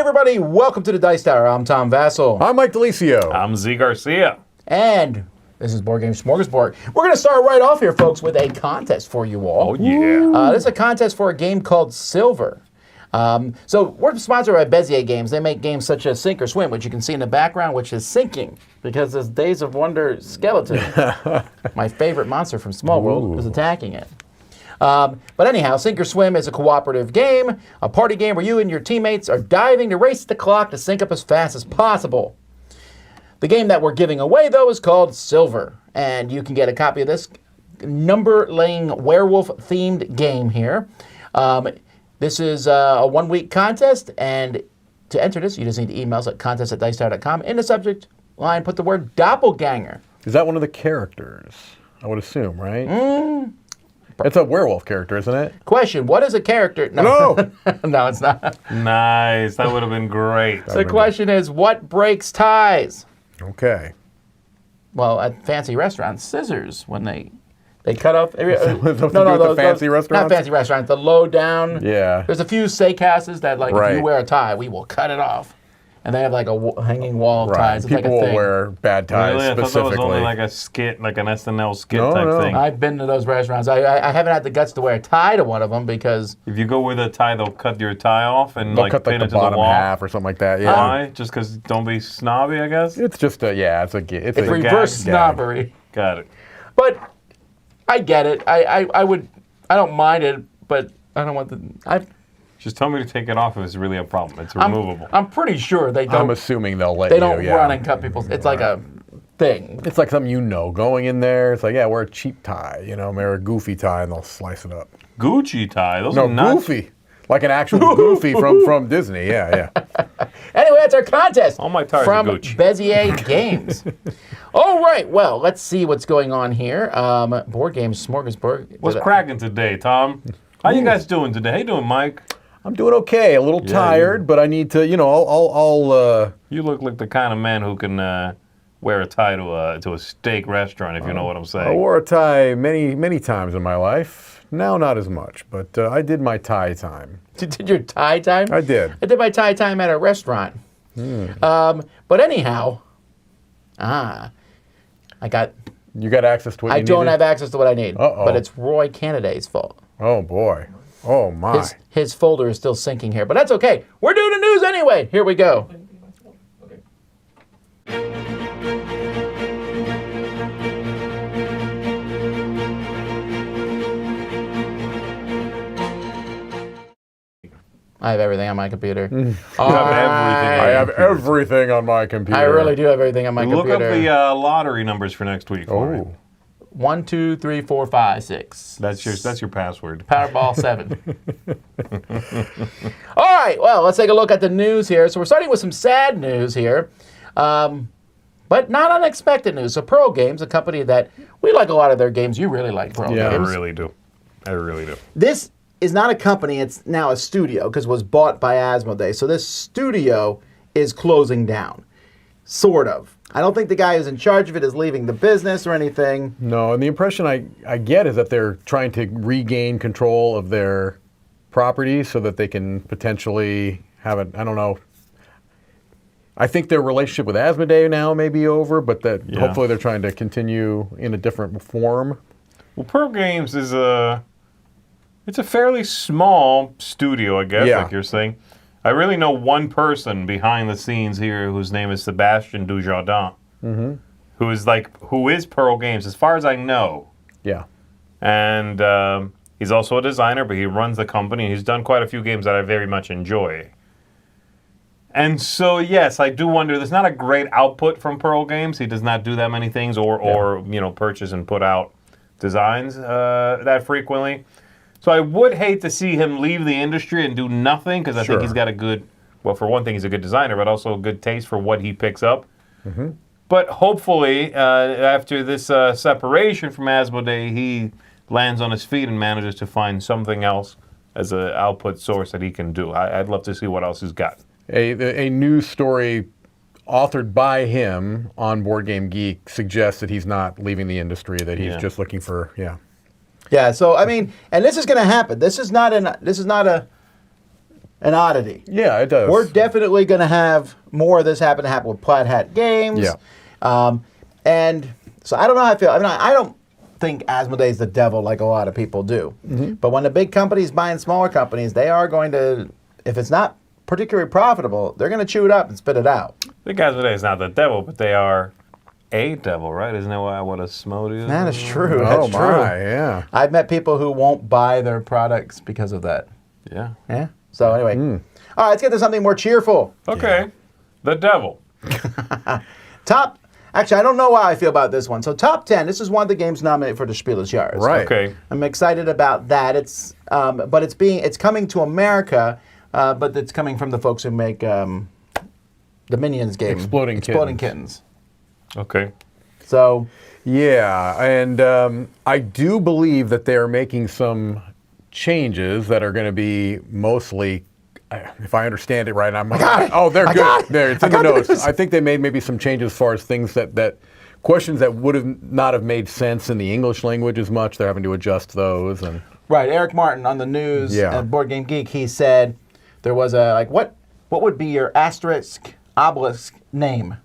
everybody, welcome to the Dice Tower. I'm Tom Vassell. I'm Mike DeLisio. I'm Z Garcia. And this is Board Game Smorgasbord. We're going to start right off here, folks, with a contest for you all. Oh, yeah. This is a contest for a game called Silver. So we're sponsored by Bezier Games. They make games such as Sink or Swim, which you can see in the background, which is sinking because this Days of Wonder skeleton, my favorite monster from Small World, is attacking it. But anyhow, Sink or Swim is a cooperative game, a party game where you and your teammates are diving to race the clock to sink up as fast as possible. The game that we're giving away, though, is called Silver, and you can get a copy of this number-laying werewolf-themed game here. This is a one-week contest, and to enter this, you just need to email us at contest@dicetower.com. In the subject line, put the word doppelganger. Is that one of the characters? I would assume, right? It's a werewolf character, isn't it? Question, what is a character? No, no, it's not. Nice. That would have been great. The question is, what breaks ties? Okay. Well, at fancy restaurants, scissors, when they cut off. The fancy restaurants? Not fancy restaurants, the low down. Yeah. There's a few steakhouses that, like, Right. if you wear a tie, we will cut it off. And they have, like, a hanging wall of ties. It's People like a will thing. wear bad ties Really? I thought that specifically. was only like a skit, like an SNL skit No, type no. thing. I've been to those restaurants. I haven't had the guts to wear a tie to one of them because If you go with a tie, they'll cut your tie off and They'll like cut pin like it the to the bottom wall. half or something like that. Yeah. Why? Just because don't be snobby, I guess? It's just a it's a it's a reverse gag. snobbery. Got it. But I get it. I don't mind it, but I don't want Just tell me to take it off if it's really a problem. It's removable. I'm pretty sure they don't. I'm assuming they'll let They you. don't yeah. run and cut people's. It's like a thing. It's like something going in there. It's like, wear a cheap tie, wear a goofy tie, and they'll slice it up. Gucci tie. Those No, are not goofy. Like an actual goofy from Disney. Yeah. Anyway, that's our contest. All my tires from are Gucci. Bezier Games. All right. Well, let's see what's going on here. Board Game Smorgasbord. What's cracking today, Tom? How you guys doing today? How you doing, Mike? I'm doing okay. A little tired, but I need to, I'll You look like the kind of man who can wear a tie to a steak restaurant, if you know what I'm I saying. wore a tie many times in my life. Now not as much, but I did my tie time. Did your tie time? I did. I did my tie time at a restaurant. But anyhow, I got. You got access to what you I don't needed? have access to what I need. Uh-oh. But it's Roy Canada's fault. Oh, boy. Oh, my. His folder is still syncing here, but that's okay. We're doing the news anyway. Here we go. I have everything on my computer. I have everything on my computer. I really do have everything on my Look computer. up the lottery numbers for next week for me. 1, 2, 3, 4, 5, 6. That's your password. Powerball 7. All right, well, let's take a look at the news here. So we're starting with some sad news here, but not unexpected news. So Pearl Games, a company that we like a lot of their games. You really like Pearl Yeah. Games. I really do. I really do. This is not a company, it's now a studio because it was bought by Asmodee. So this studio is closing down, sort of. I don't think the guy who's in charge of it is leaving the business or anything. No, and the impression I get is that they're trying to regain control of their property so that they can potentially have I don't know. I think their relationship with Asmodee now may be over, but that hopefully they're trying to continue in a different form. Well, Pearl Games is it's a fairly small studio, I guess, like you're saying. I really know one person behind the scenes here whose name is Sebastian Dujardin, who is Pearl Games, as far as I know. Yeah. And he's also a designer, but he runs the company, and he's done quite a few games that I very much enjoy. And so, yes, I do wonder, there's not a great output from Pearl Games. He does not do that many things or purchase and put out designs that frequently. So I would hate to see him leave the industry and do nothing, because I think he's got a good, well, for one thing, he's a good designer, but also a good taste for what he picks up. But hopefully, after this separation from Asmodee, he lands on his feet and manages to find something else as an output source that he can do. I'd love to see what else he's got. A news story authored by him on Board Game Geek suggests that he's not leaving the industry, that he's just looking for, Yeah, so I mean, and this is going to happen. This is not a an oddity. Yeah, it does. We're definitely going to have more of this happen with Plaid Hat Games. Yeah. And so I don't know how I feel. I mean, I don't think Asmodee's the devil like a lot of people do. But when the big companies buying smaller companies, they are going to, if it's not particularly profitable, they're going to chew it up and spit it out. I think Asmodee is not the devil, but they are a devil, right? Isn't that what a Smode is? That is true. Oh That's my, true. yeah. I've met people who won't buy their products because of that. Yeah. Yeah. So anyway, all right, let's get to something more cheerful. Okay. The devil. Actually, I don't know how I feel about this one. So top 10. This is one of the games nominated for the Spiel des Jahres. Right. Okay. I'm excited about that. But it's coming to America, but it's coming from the folks who make the Minions game, Exploding Kittens. Okay. So Yeah, and I do believe that they are making some changes that are going to be mostly, if I understand it right, they're good. There, it's in the notes. I think they made maybe some changes as far as things that questions that would have not have made sense in the English language as much. They're having to adjust those. And right, Eric Martin on the news at Board Game Geek, he said there was a what would be your asterisk obelisk name?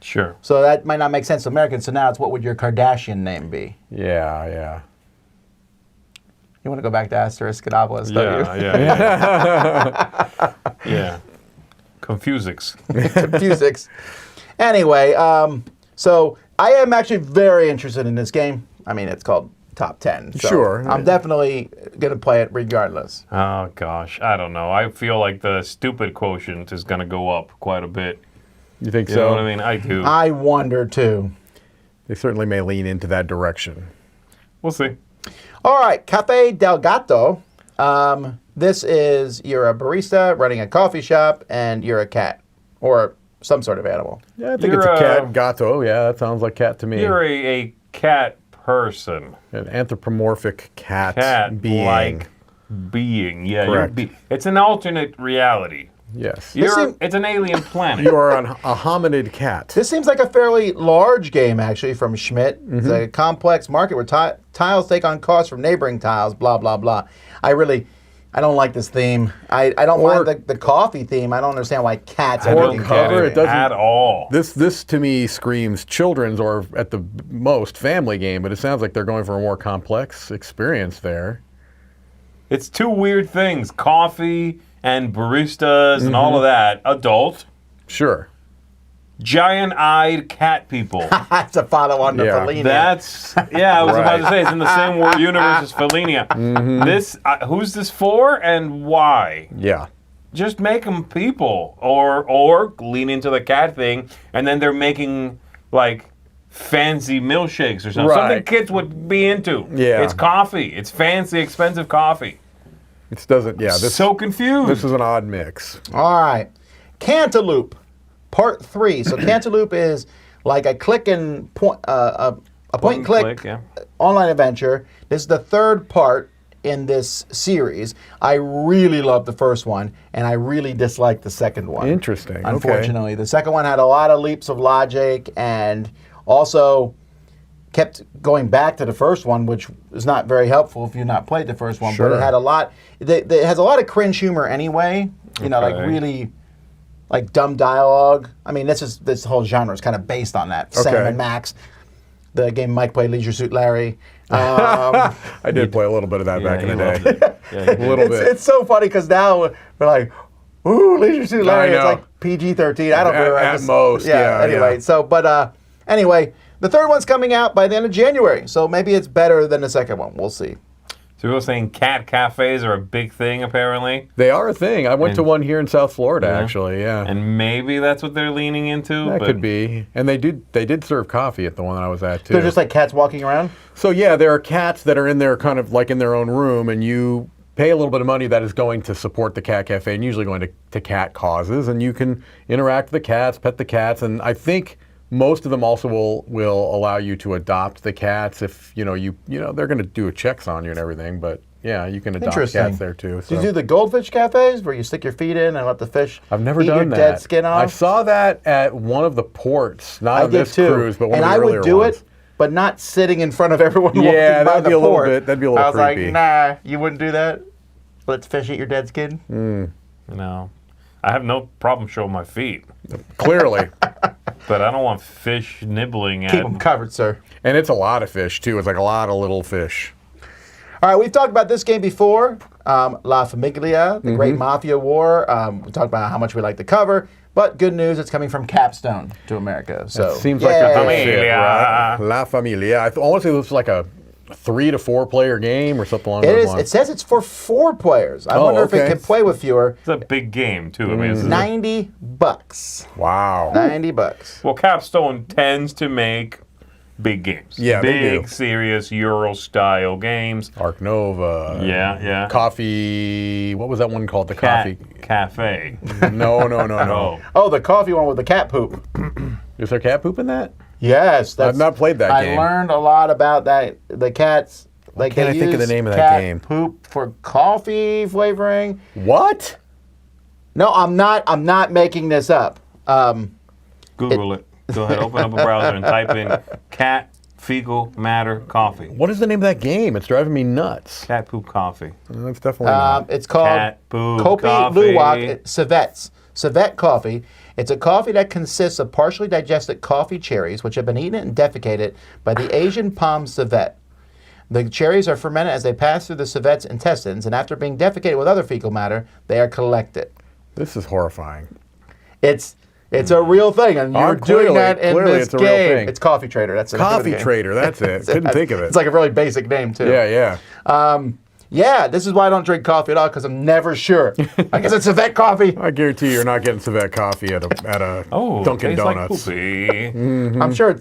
Sure. So that might not make sense to Americans. So now it's what would your Kardashian name be? yeah. You want to go back to asterisk and obelisk, don't you? Yeah. Confusix. Confusix. Anyway, so I am actually very interested in this game. I mean, it's called Top 10. So Sure. I'm definitely going to play it regardless. Oh, gosh. I don't know. I feel like the stupid quotient is going to go up quite a bit. You think You so? know what I mean? I do. I wonder, too. They certainly may lean into that direction. We'll see. All right, Cafe Del Gato. This is, you're a barista running a coffee shop, and you're a cat, or some sort of animal. Yeah, I think You're it's a cat. Gato. Yeah, that sounds like cat to me. You're a cat person. An anthropomorphic cat being. Cat-like being. Yeah, Correct. It's an alternate reality. Yes. It's an alien planet. You are a hominid cat. This seems like a fairly large game, actually, from Schmidt. It's a complex market where tiles take on costs from neighboring tiles, blah, blah, blah. I don't like this theme. I don't mind the coffee theme. I don't understand why cats I are don't making get coffee. it at all. This to me screams children's or at the most family game, but it sounds like they're going for a more complex experience there. It's two weird things. Coffee and baristas and all of that. Adult. Sure. Giant-eyed cat people. That's a follow-on to Fellini. I was about to say, it's in the same universe as Fellini. This, who's this for and why? Yeah. Just make them people, or lean into the cat thing, and then they're making like fancy milkshakes or something. Right. Something kids would be into. Yeah. It's coffee. It's fancy, expensive coffee. It doesn't. Yeah. This So confused. This is an odd mix. All right. Cantaloupe, Part 3. So Cantaloupe is like a click and point, a point and click online adventure. This is the third part in this series. I really loved the first one, and I really disliked the second one. Interesting. Unfortunately, Okay. the second one had a lot of leaps of logic, and also kept going back to the first one, which is not very helpful if you've not played the first one. Sure. But it had a lot. It has a lot of cringe humor anyway. You know, like really, like dumb dialogue. I mean, this whole genre is kind of based on that. Okay. Sam and Max, the game Mike played, Leisure Suit Larry. I did play a little bit of that back in the day. A little bit. It's so funny because now we're like, ooh, Leisure Suit Larry. It's like PG-13. I don't know. At most. Yeah. Anyway, anyway, the third one's coming out by the end of January, so maybe it's better than the second one. We'll see. So people are saying cat cafes are a big thing, apparently. They are a thing. I went to one here in South Florida, actually. Yeah. And maybe that's what they're leaning into. That could be. And they did serve coffee at the one that I was at, too. They're just like cats walking around? So, yeah, there are cats that are in there kind of like in their own room, and you pay a little bit of money that is going to support the cat cafe and usually going to cat causes, and you can interact with the cats, pet the cats, and I think most of them also will allow you to adopt the cats if they're going to do checks on you and everything, but yeah, you can adopt cats there too. So. Do you do the goldfish cafes where you stick your feet in and let the fish I've never eat done your that. dead skin off? I saw that at one of the ports, not I on did this too. cruise, but one and of the I earlier would do ones. it, but not sitting in front of everyone walking by that'd the be a little port. bit. That'd be a little I was creepy. like, nah, you wouldn't do that. Let's fish eat your dead skin. No. I have no problem showing my feet, Clearly. but I don't want fish nibbling Keep them at. covered, sir. And it's a lot of fish, too. It's like a lot of little fish. All right, we've talked about this game before, La Familia, the Great Mafia War. We talked about how much we like the cover, but good news, it's coming from Capstone to America. So Seems like a good yay. fit, Familia. right? La Familia. I want to say this was like a 3 to 4 player game or something along It those is. lines. It says it's for 4 players. I Oh, wonder if it okay. can play with fewer. It's a big game, too. I mean, this is $90. Wow. $90. well, Capstone tends to make big games. Yeah, they big, do. serious Euro-style games. Arc Nova. Yeah. Coffee. What was that one called? The Cat coffee. Cafe. No. Oh. Oh, the coffee one with the cat poop. Is there cat poop in that? Yes, that's, I've not played that game. I learned a lot about that. The cats. Like can't they I think of the use name of that cat game? Poop for coffee flavoring. What? No, I'm not making this up. Google it. Go ahead, open up a browser and type in cat fecal matter coffee. What is the name of that game? It's driving me nuts. Cat poop coffee. That's definitely not. It's called Cat poop Kopi coffee. Luwak Civets. Civet coffee. It's a coffee that consists of partially digested coffee cherries, which have been eaten and defecated by the Asian palm civet. The cherries are fermented as they pass through the civet's intestines, and after being defecated with other fecal matter, they are collected. This is horrifying. It's a real thing, and you're Clearly- doing that in clearly this it's a real game. thing. It's Coffee Trader. That's the name of the Coffee game. Trader, that's it. Couldn't think of it. It's like a really basic name too. Yeah. Yeah, this is why I don't drink coffee at all, because I'm never sure. I guess it's Civet coffee. I guarantee you're not getting Civet coffee at a Oh, Dunkin' tastes like Donuts. poopy.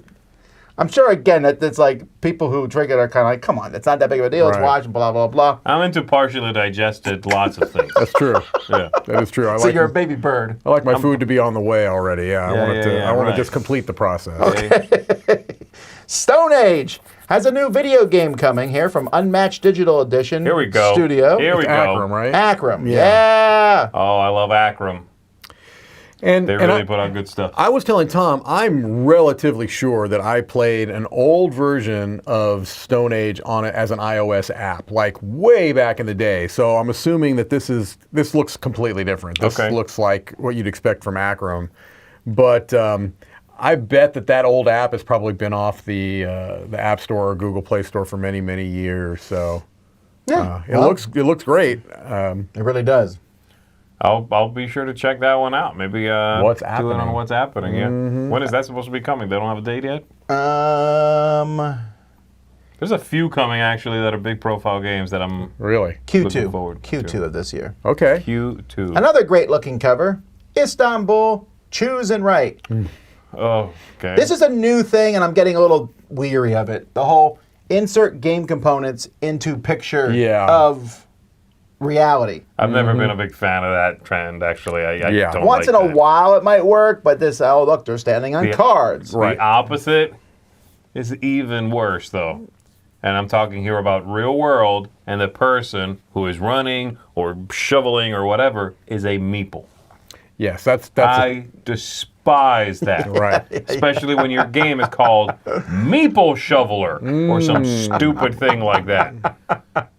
I'm sure again that it's like people who drink it are kind of like, come on, it's not that big of a deal. It's Right. washed, blah blah blah. I'm into partially digested lots of things. That's true. Yeah. That is true. So you're a baby bird. I like my food to be on the way already. Yeah, I want it to. yeah, I want right. to just complete the process. Stone Age has a new video game coming here from Unmatched Digital Edition. Here we go. Studio. Here we go. Akram, right? Akram. Yeah. Yeah. Oh, I love Akram. And They and really I, put out good stuff. I was telling Tom, I'm relatively sure that I played an old version of Stone Age on it as an iOS app, like way back in the day. So I'm assuming that this looks completely different. This Okay. looks like what you'd expect from Akram, but I bet that old app has probably been off the App Store or Google Play Store for many, many years. So Yeah. it looks great. It really does. I'll be sure to check that one out. Maybe What's do it Happening. on What's Happening. Yeah. When is that supposed to be coming? They don't have a date yet. There's a few coming actually that are big profile games that I'm Really? Q2. Looking forward to. Q2 of this year. Okay. Q2. Another great looking cover. Istanbul. Choose and write. Oh, okay. This is a new thing, and I'm getting a little weary of it. The whole insert game components into picture Yeah. of reality. I've never been a big fan of that trend. Actually, I Yeah. don't Once like in a that. while it might work, but this, oh, look, they're standing on The- cards. Right. The opposite is even worse, though. And I'm talking here about real world, and the person who is running or shoveling or whatever is a meeple. Yes, that's I despise that. right. Especially when your game is called Meeple Shoveler or some stupid thing like that.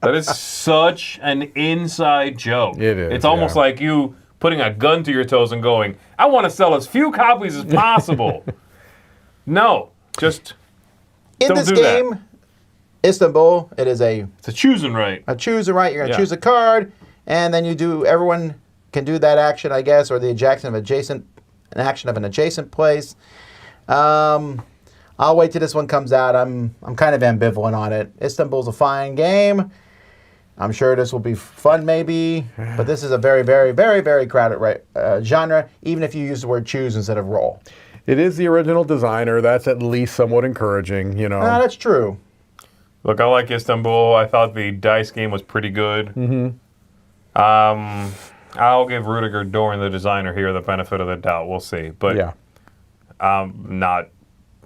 That is such an inside joke. It is, It's almost yeah. like you putting a gun to your toes and going, I want to sell as few copies as possible. No, just In don't this do that. game, Istanbul, it is a It's a choosing right. choose a right. You're going to Yeah. choose a card, and then everyone can do that action, I guess, or the an action of an adjacent place. I'll wait till this one comes out. I'm kind of ambivalent on it. Istanbul's a fine game. I'm sure this will be fun, maybe, but this is a very, very, very, very crowded genre, even if you use the word choose instead of roll. It is the original designer. That's at least somewhat encouraging, you know. That's true. Look, I like Istanbul. I thought the dice game was pretty good. I'll give Rudiger Dorn, the designer here, the benefit of the doubt. We'll see. But Yeah, I'm not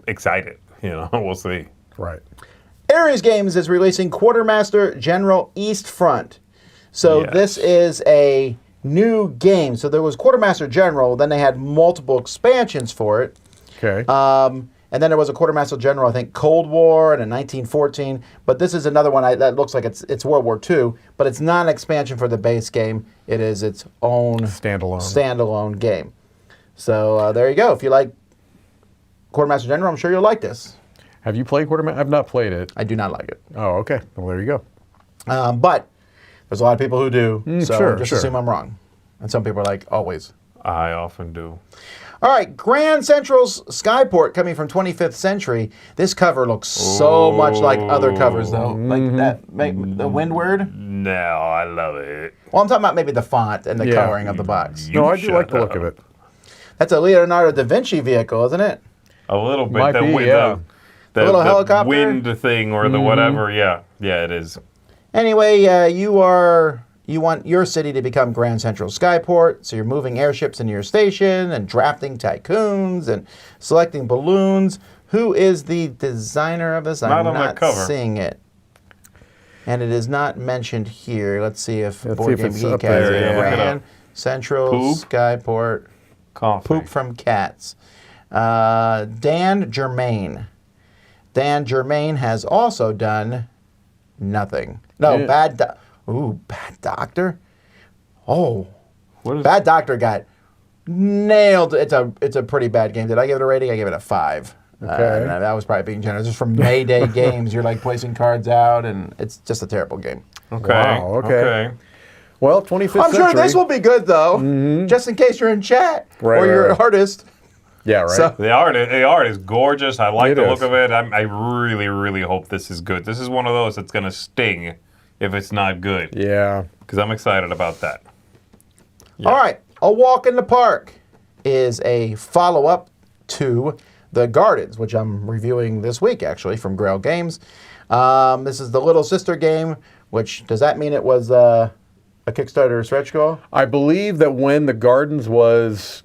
excited. You know, we'll see. right. Ares Games is releasing Quartermaster General East Front. So Yes. this is a new game. So there was Quartermaster General, then they had multiple expansions for it. Okay. And then there was a Quartermaster General, I think, Cold War and in 1914. But this is another one that looks like it's World War II, but it's not an expansion for the base game. It is its own standalone game. So there you go. If you like Quartermaster General, I'm sure you'll like this. Have you played Quartermaster? I've not played it. I do not like it. Oh, okay. Well, there you go. But there's a lot of people who do, so sure, just assume I'm wrong. And some people are like, always. I often do. All right, Grand Central's Skyport coming from 25th Century. This cover looks so much like other covers, though. Like that, the Windward. No, I love it. Well, I'm talking about maybe the font and the coloring of the box. No, I do like the look of it. That's a Leonardo da Vinci vehicle, isn't it? A little bit. Might be, yeah. The little helicopter? wind thing or the whatever. Yeah, it is. Anyway, you want your city to become Grand Central Skyport, so you're moving airships into your station and drafting tycoons and selecting balloons. Who is the designer of this? Not on the cover. Seeing it. And it is not mentioned here. Let's see if Let's Board see Game if it's Geek up has there, it. yeah. Look it Grand up. Central Poop? Skyport. Coffee. Poop from cats. Dan Germain. Dan Germain has also done nothing. No, Yeah. Bad Doctor. Oh, What is Bad Doctor got nailed. It's a pretty bad game. Did I give it a rating? I gave it a 5. Okay. That was probably being generous. It's from Mayday Games. You're like placing cards out, and it's just a terrible game. Okay. Wow, okay. Well, 25th I'm century. sure this will be good though, just in case you're in chat Right, or you're right. an artist. Yeah, right. So- The art is gorgeous. I like It the is. look of it. I really, really hope this is good. This is one of those that's going to sting if it's not good. yeah. Because I'm excited about that. All right, A Walk in the Park is a follow-up to The Gardens, which I'm reviewing this week, actually, from Grail Games. This is the little sister game, which, does that mean it was a Kickstarter stretch goal? I believe that when the Gardens was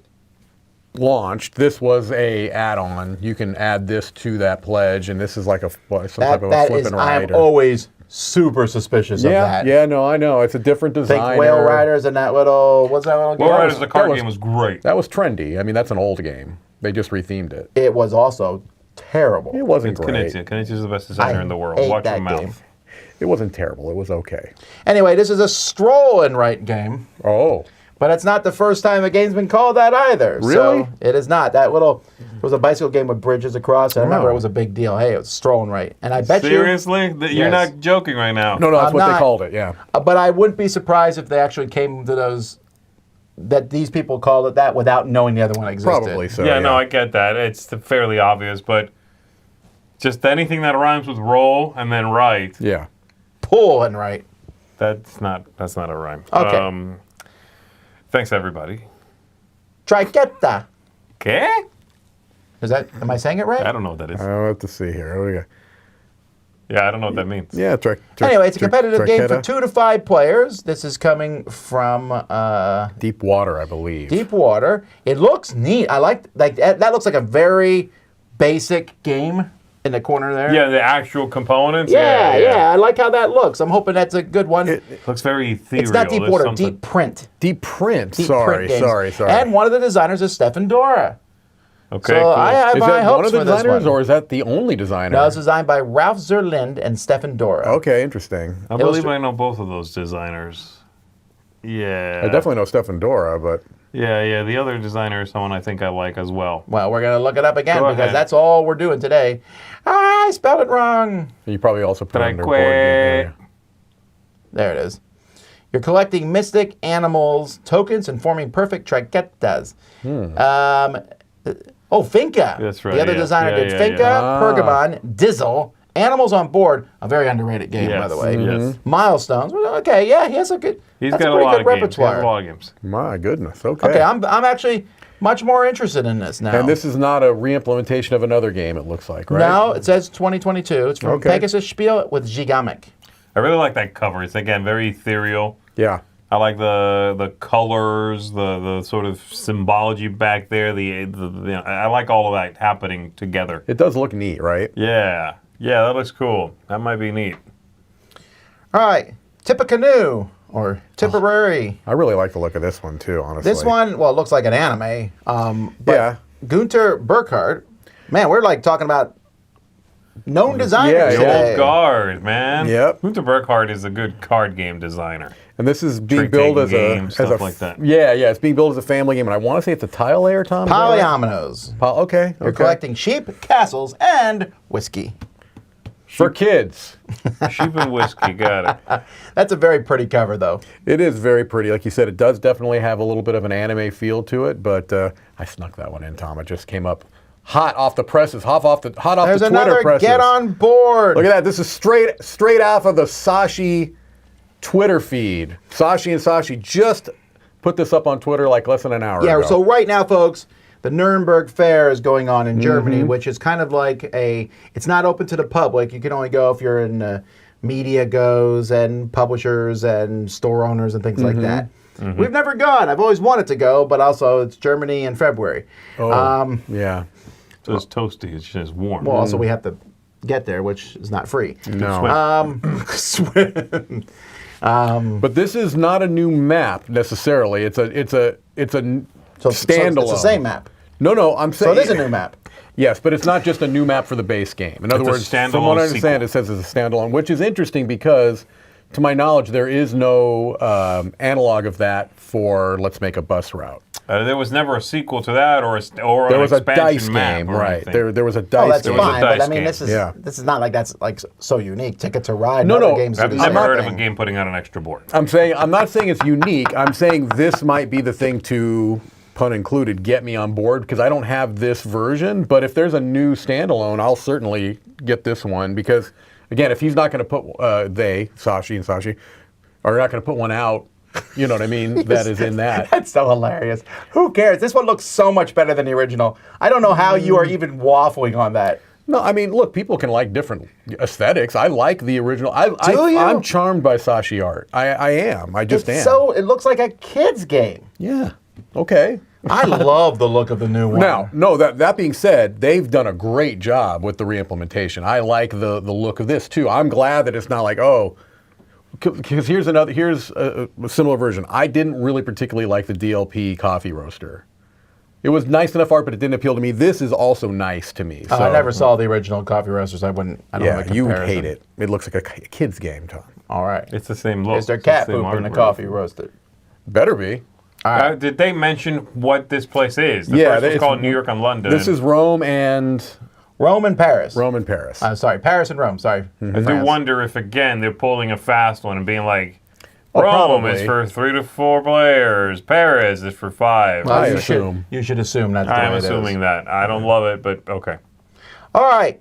launched, this was a add-on. You can add this to that pledge, and this is like some type of a flip and I ride. am always super suspicious of that. Yeah, no, I know. It's a different Think designer. Whale Riders and that little, what's that little game? Well, Riders, the card that was- game was great. That was trendy. I mean, that's an old game. They just rethemed it. It was also terrible. It wasn't It's great. Knizia. Knizia's the best designer in the world. hate Watch your that mouth. game. It wasn't terrible. It was okay. Anyway, this is a stroll and write game. Oh. But it's not the first time a game's been called that either. Really? So it is not. That little, it was a bicycle game with bridges across. I remember Wow. it was a big deal. Hey, it was strolling right. And I bet Seriously? You're Yes. not joking right now. No, that's I'm what they not- called it, yeah. but I wouldn't be surprised if they actually came to those, that these people called it that without knowing the other one existed. Probably so. Yeah, no, I get that. It's fairly obvious, but just anything that rhymes with roll and then write, Yeah. Pull and write. that's not a rhyme. Okay. Thanks, everybody. Triqueta. Okay? Am I saying it right? I don't know what that is. I'll have to see here. What do we got? Yeah, I don't know what that means. Yeah, Anyway, it's a competitive game for Triqueta. 2 to 5 players. This is coming from Deep Water, I believe. Deep Water. It looks neat. I like that looks like a very basic game in the corner there. Yeah, the actual components. Yeah. I like how that looks. I'm hoping that's a good one. Looks very ethereal. It's not Deep There's Water, something- Deep Print. Deep Print. Deep sorry, Print games. sorry. And one of the designers is Stefan Dora. Okay, So cool. I have Is high that hopes one of the for this designers, one. or is that the only designer? No, it's designed by Ralph Zerlind and Stefan Dora. Okay, interesting. I believe Illustra- I know both of those designers. Yeah. I definitely know Stefan Dora, but Yeah. The other designer is someone I think I like as well. Well, we're going to look it up again Go because ahead. that's all we're doing today. I spelled it wrong. you probably also put it under board Triquet. game. There it is. You're collecting mystic animals, tokens, and forming perfect triquetas. Finka. That's right, The other yeah. designer Yeah, did yeah, Finka, yeah. Pergamon, Dizzle, Animals on Board, a very underrated game, by Yes, the way. yes. Milestones. Well, okay, yeah, he has a good. He's that's got a pretty lot good of games. He has repertoire. a lot of games. My goodness. Okay. Okay, I'm actually much more interested in this now. And this is not a re-implementation of another game, it looks like, right? No, it says 2022. It's from Okay. Pegasus Spiel with Gigamic. I really like that cover. It's again very ethereal. Yeah. I like the colors, the sort of symbology back there. I like all of that happening together. It does look neat, right? Yeah, that looks cool. That might be neat. All right, Tippecanoe or Tipperary. I really like the look of this one, too, honestly. This one, well, it looks like an anime. But Yeah. Gunter Burkhardt Man, we're like talking about known designers Yeah, yeah. today. Old guard, man. Yep. Gunther Burkhardt is a good card game designer. And this is being Trick-taking billed as game, a stuff like that. Yeah, it's being billed as a family game, and I want to say it's a tile layer, Tom. Is that right? Polyominoes. Okay. You're collecting sheep, castles, and whiskey. For kids. Sheep and whiskey, got it. That's a very pretty cover, though. It is very pretty. Like you said, it does definitely have a little bit of an anime feel to it, but I snuck that one in, Tom. It just came up hot off the presses, hot off the There's Twitter another presses. get on board. Look at that. This is straight off of the Sashi Twitter feed. Sashi and Sashi just put this up on Twitter like less than an hour ago. Yeah, so right now, folks, the Nuremberg Fair is going on in Germany, which is kind of like it's not open to the public. You can only go if you're in media goes and publishers and store owners and things like that. We've never gone. I've always wanted to go, but also it's Germany in February. Yeah. So it's toasty. It's just warm. Well, also we have to get there, which is not free. No. Swim. But this is not a new map necessarily. It's a standalone. So it's the same map. No, I'm So saying it is a new map. Yes, but it's not just a new map for the base game. In other It's a words, from standalone what I understand, sequel. it says it's a standalone, which is interesting because, to my knowledge, there is no analog of that for Let's Make a Bus Route. There was never a sequel to that, or There an was a expansion dice map game, or right? anything. There was a Oh, dice that's game. was a fine, but dice I mean, game. this is not like that's like so unique. Ticket to Ride. No, and other no, games. I've do the never same heard of a thing. game putting out an extra board. I'm not saying it's unique. I'm saying this might be the thing to, pun included, get me on board because I don't have this version. But if there's a new standalone, I'll certainly get this one because, again, if he's not going to put Sashi and Sashi, are not going to put one out, you know what I mean? That is in that. That's so hilarious. Who cares? This one looks so much better than the original. I don't know how you are even waffling on that. No, I mean, look, people can like different aesthetics. I like the original. Do you? I'm charmed by Sashi art. I am. I just am. So it looks like a kid's game. Yeah. Okay. I love the look of the new one. Now, no, that being said, they've done a great job with the reimplementation. I like the look of this too. I'm glad that it's not like, because here's a similar version. I didn't really particularly like the DLP coffee roaster. It was nice enough art, but it didn't appeal to me. This is also nice to me. So, I never saw the original coffee roasters. I don't have a Yeah, comparison. you would hate it. It looks like a kid's game, Tom. All right. It's the same look. Is there It's the cat same poop in the artwork. coffee roaster? Better be. Did they mention what this place is? The Yeah, first one's it's- called New York and London. This is Rome and Rome and Paris. Paris. Sorry, Paris and Rome. Sorry. I do wonder if, again, they're pulling a fast one and being like, Oh, Rome is probably. for 3 to 4 players. Paris is for 5. I you assume. You should assume that's the I'm way it is. assuming that. I don't love it, but okay. All right.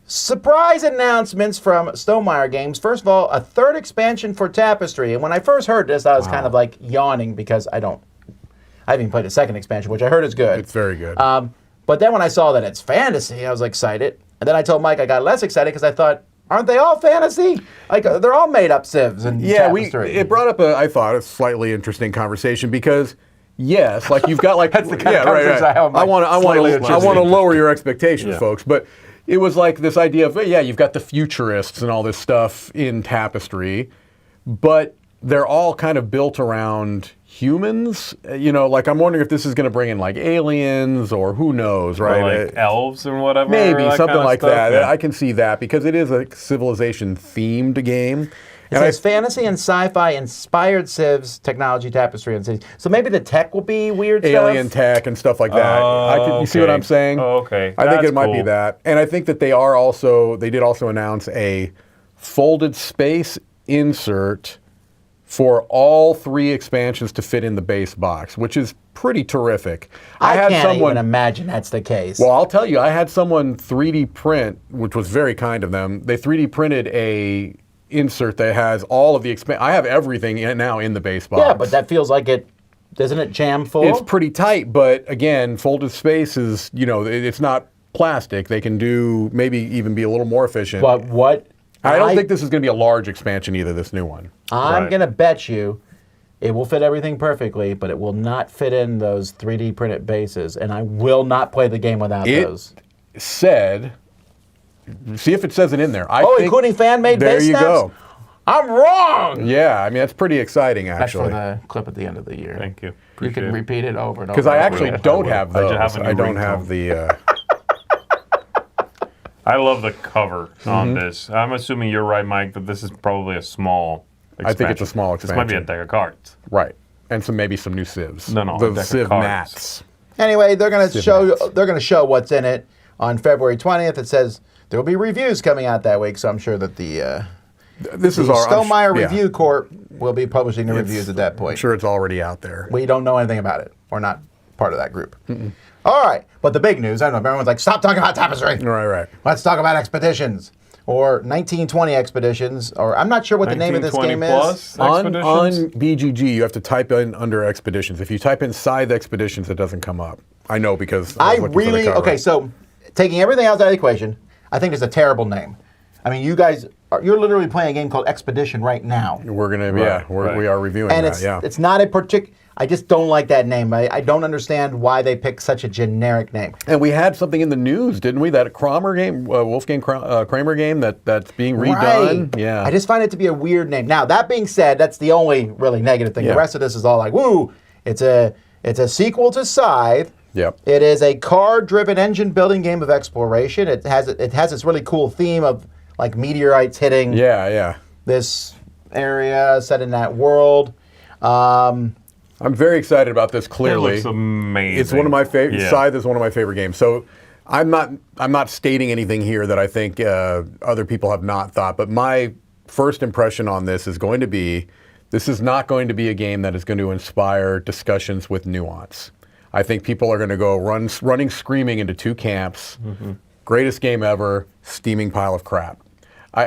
Surprise announcements from Stonemaier Games. First of all, a third expansion for Tapestry. And when I first heard this, I was kind of like yawning because I haven't even played the second expansion, which I heard is good. It's very good. But then when I saw that it's fantasy, I was excited. And then I told Mike I got less excited because I thought, aren't they all fantasy? Like they're all made up civs and Yeah, Tapestry. it brought up I thought, a slightly interesting conversation because, yes, like you've got like That's the kind of conversation I have with I my want slightly to interesting. lower your expectations, Yeah. folks, but it was like this idea of you've got the futurists and all this stuff in Tapestry, but they're all kind of built around humans. Like I'm wondering if this is going to bring in like aliens or who knows, right? Or like elves and whatever. Maybe that something kind of like stuff. that. Yeah. I can see that because it is a civilization-themed game. It And says fantasy and sci-fi inspired civs, technology, tapestry, and cities. So maybe the tech will be weird alien stuff. tech and stuff like that. You see what okay. I'm saying? Oh, okay. I think That's it might be cool. that. And I think that they did also announce a folded space insert for all 3 expansions to fit in the base box, which is pretty terrific. I had can't someone even imagine that's the case. Well, I'll tell you, I had someone 3D print, which was very kind of them. They 3D printed a insert that has all of the I have everything now in the base box. yeah, but that feels like doesn't it jam full? It's pretty tight, but again, folded space is, it's not plastic. They can do maybe even be a little more efficient. But what? I don't think this is going to be a large expansion either, this new one. I'm Right. going to bet you it will fit everything perfectly, but it will not fit in those 3D printed bases, and I will not play the game without those. Said, see if it says it in there. Including fan-made there base you steps? go. I'm wrong! Yeah, I mean, that's pretty exciting, That's for actually. the clip at the end of the year. Thank you. You Appreciate can it. repeat it over and over. Because I and actually over. don't have I those. just have a new I don't ringtone. have the... I love the cover on Mm-hmm. this. I'm assuming you're right, Mike, that this is probably a small expansion. I think it's a small This might be a expansion. deck of cards. Right. And maybe some new civs. No, The a deck of civ cards. mats. Anyway, they're going to Civ show mats. they're going to show what's in it on February 20th. It says there will be reviews coming out that week, so I'm sure that the This is our Stonemeyer yeah. Review Corp will be publishing the reviews at that I'm point. sure it's already out there. We don't know anything about it. We're not part of that group. All right, but the big news, I don't know, everyone's like, stop talking about Tapestry. Right. Let's talk about Expeditions. Or 1920 Expeditions, or I'm not sure what the name of this game 1920 is. plus On expeditions? BGG, you have to type in under Expeditions. If you type in Scythe Expeditions, it doesn't come up. I know because I was looking for the really, cover. okay, so taking everything else out of the equation, I think it's a terrible name. I mean, you guys, you're literally playing a game called Expedition right now. We're gonna, Right, we are reviewing And that. it's not a particular, I just don't like that name. I don't understand why they picked such a generic name. And we had something in the news, didn't we? That Kramer game, Wolfgang Kramer game that's being redone. Right. Yeah. I just find it to be a weird name. Now, that being said, that's the only really negative thing. Yeah. The rest of this is all like, woo, it's a sequel to Scythe. Yep. It is a card-driven engine-building game of exploration. It has this really cool theme of like meteorites hitting Yeah. this area set in that world. I'm very excited about this. It Clearly, looks amazing. it's one of my favorite. Yeah. Scythe is one of my favorite games. So I'm not stating anything here that I think other people have not thought. But my first impression on this is going to be, this is not going to be a game that is going to inspire discussions with nuance. I think people are going to go running screaming into two camps. Greatest game ever, steaming pile of crap.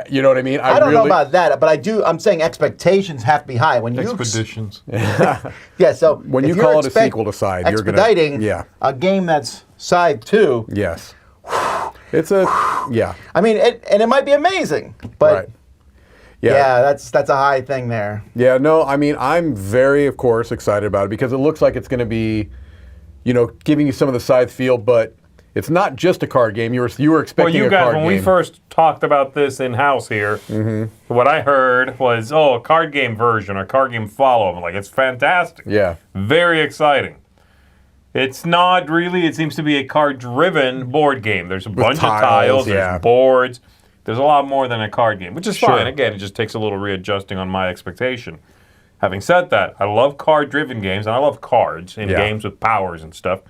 You know what I mean? I don't know about that, but I'm saying expectations have to be high. When you Expeditions. yeah, so When if you you're call it a sequel to Scythe, you're gonna- expediting yeah. a game that's Scythe 2. Yes. It's a yeah. I mean, and it might be amazing, but Right. yeah, that's a high thing there. Yeah, no, I mean, I'm very, of course, excited about it because it looks like it's going to be, giving you some of the Scythe feel, but it's not just a card game. You were Well, expecting you a guys, card when game. we first talked about this in house here, what I heard was, a card game version or card game follow-up. I'm like, it's fantastic. Yeah. Very exciting. It's not really, it seems to be a card-driven board game. There's a bunch of tiles, yeah. there's boards. There's a lot more than a card game, which is Sure. fine. Again, it just takes a little readjusting on my expectation. Having said that, I love card-driven games, and I love cards in Yeah. games with powers and stuff.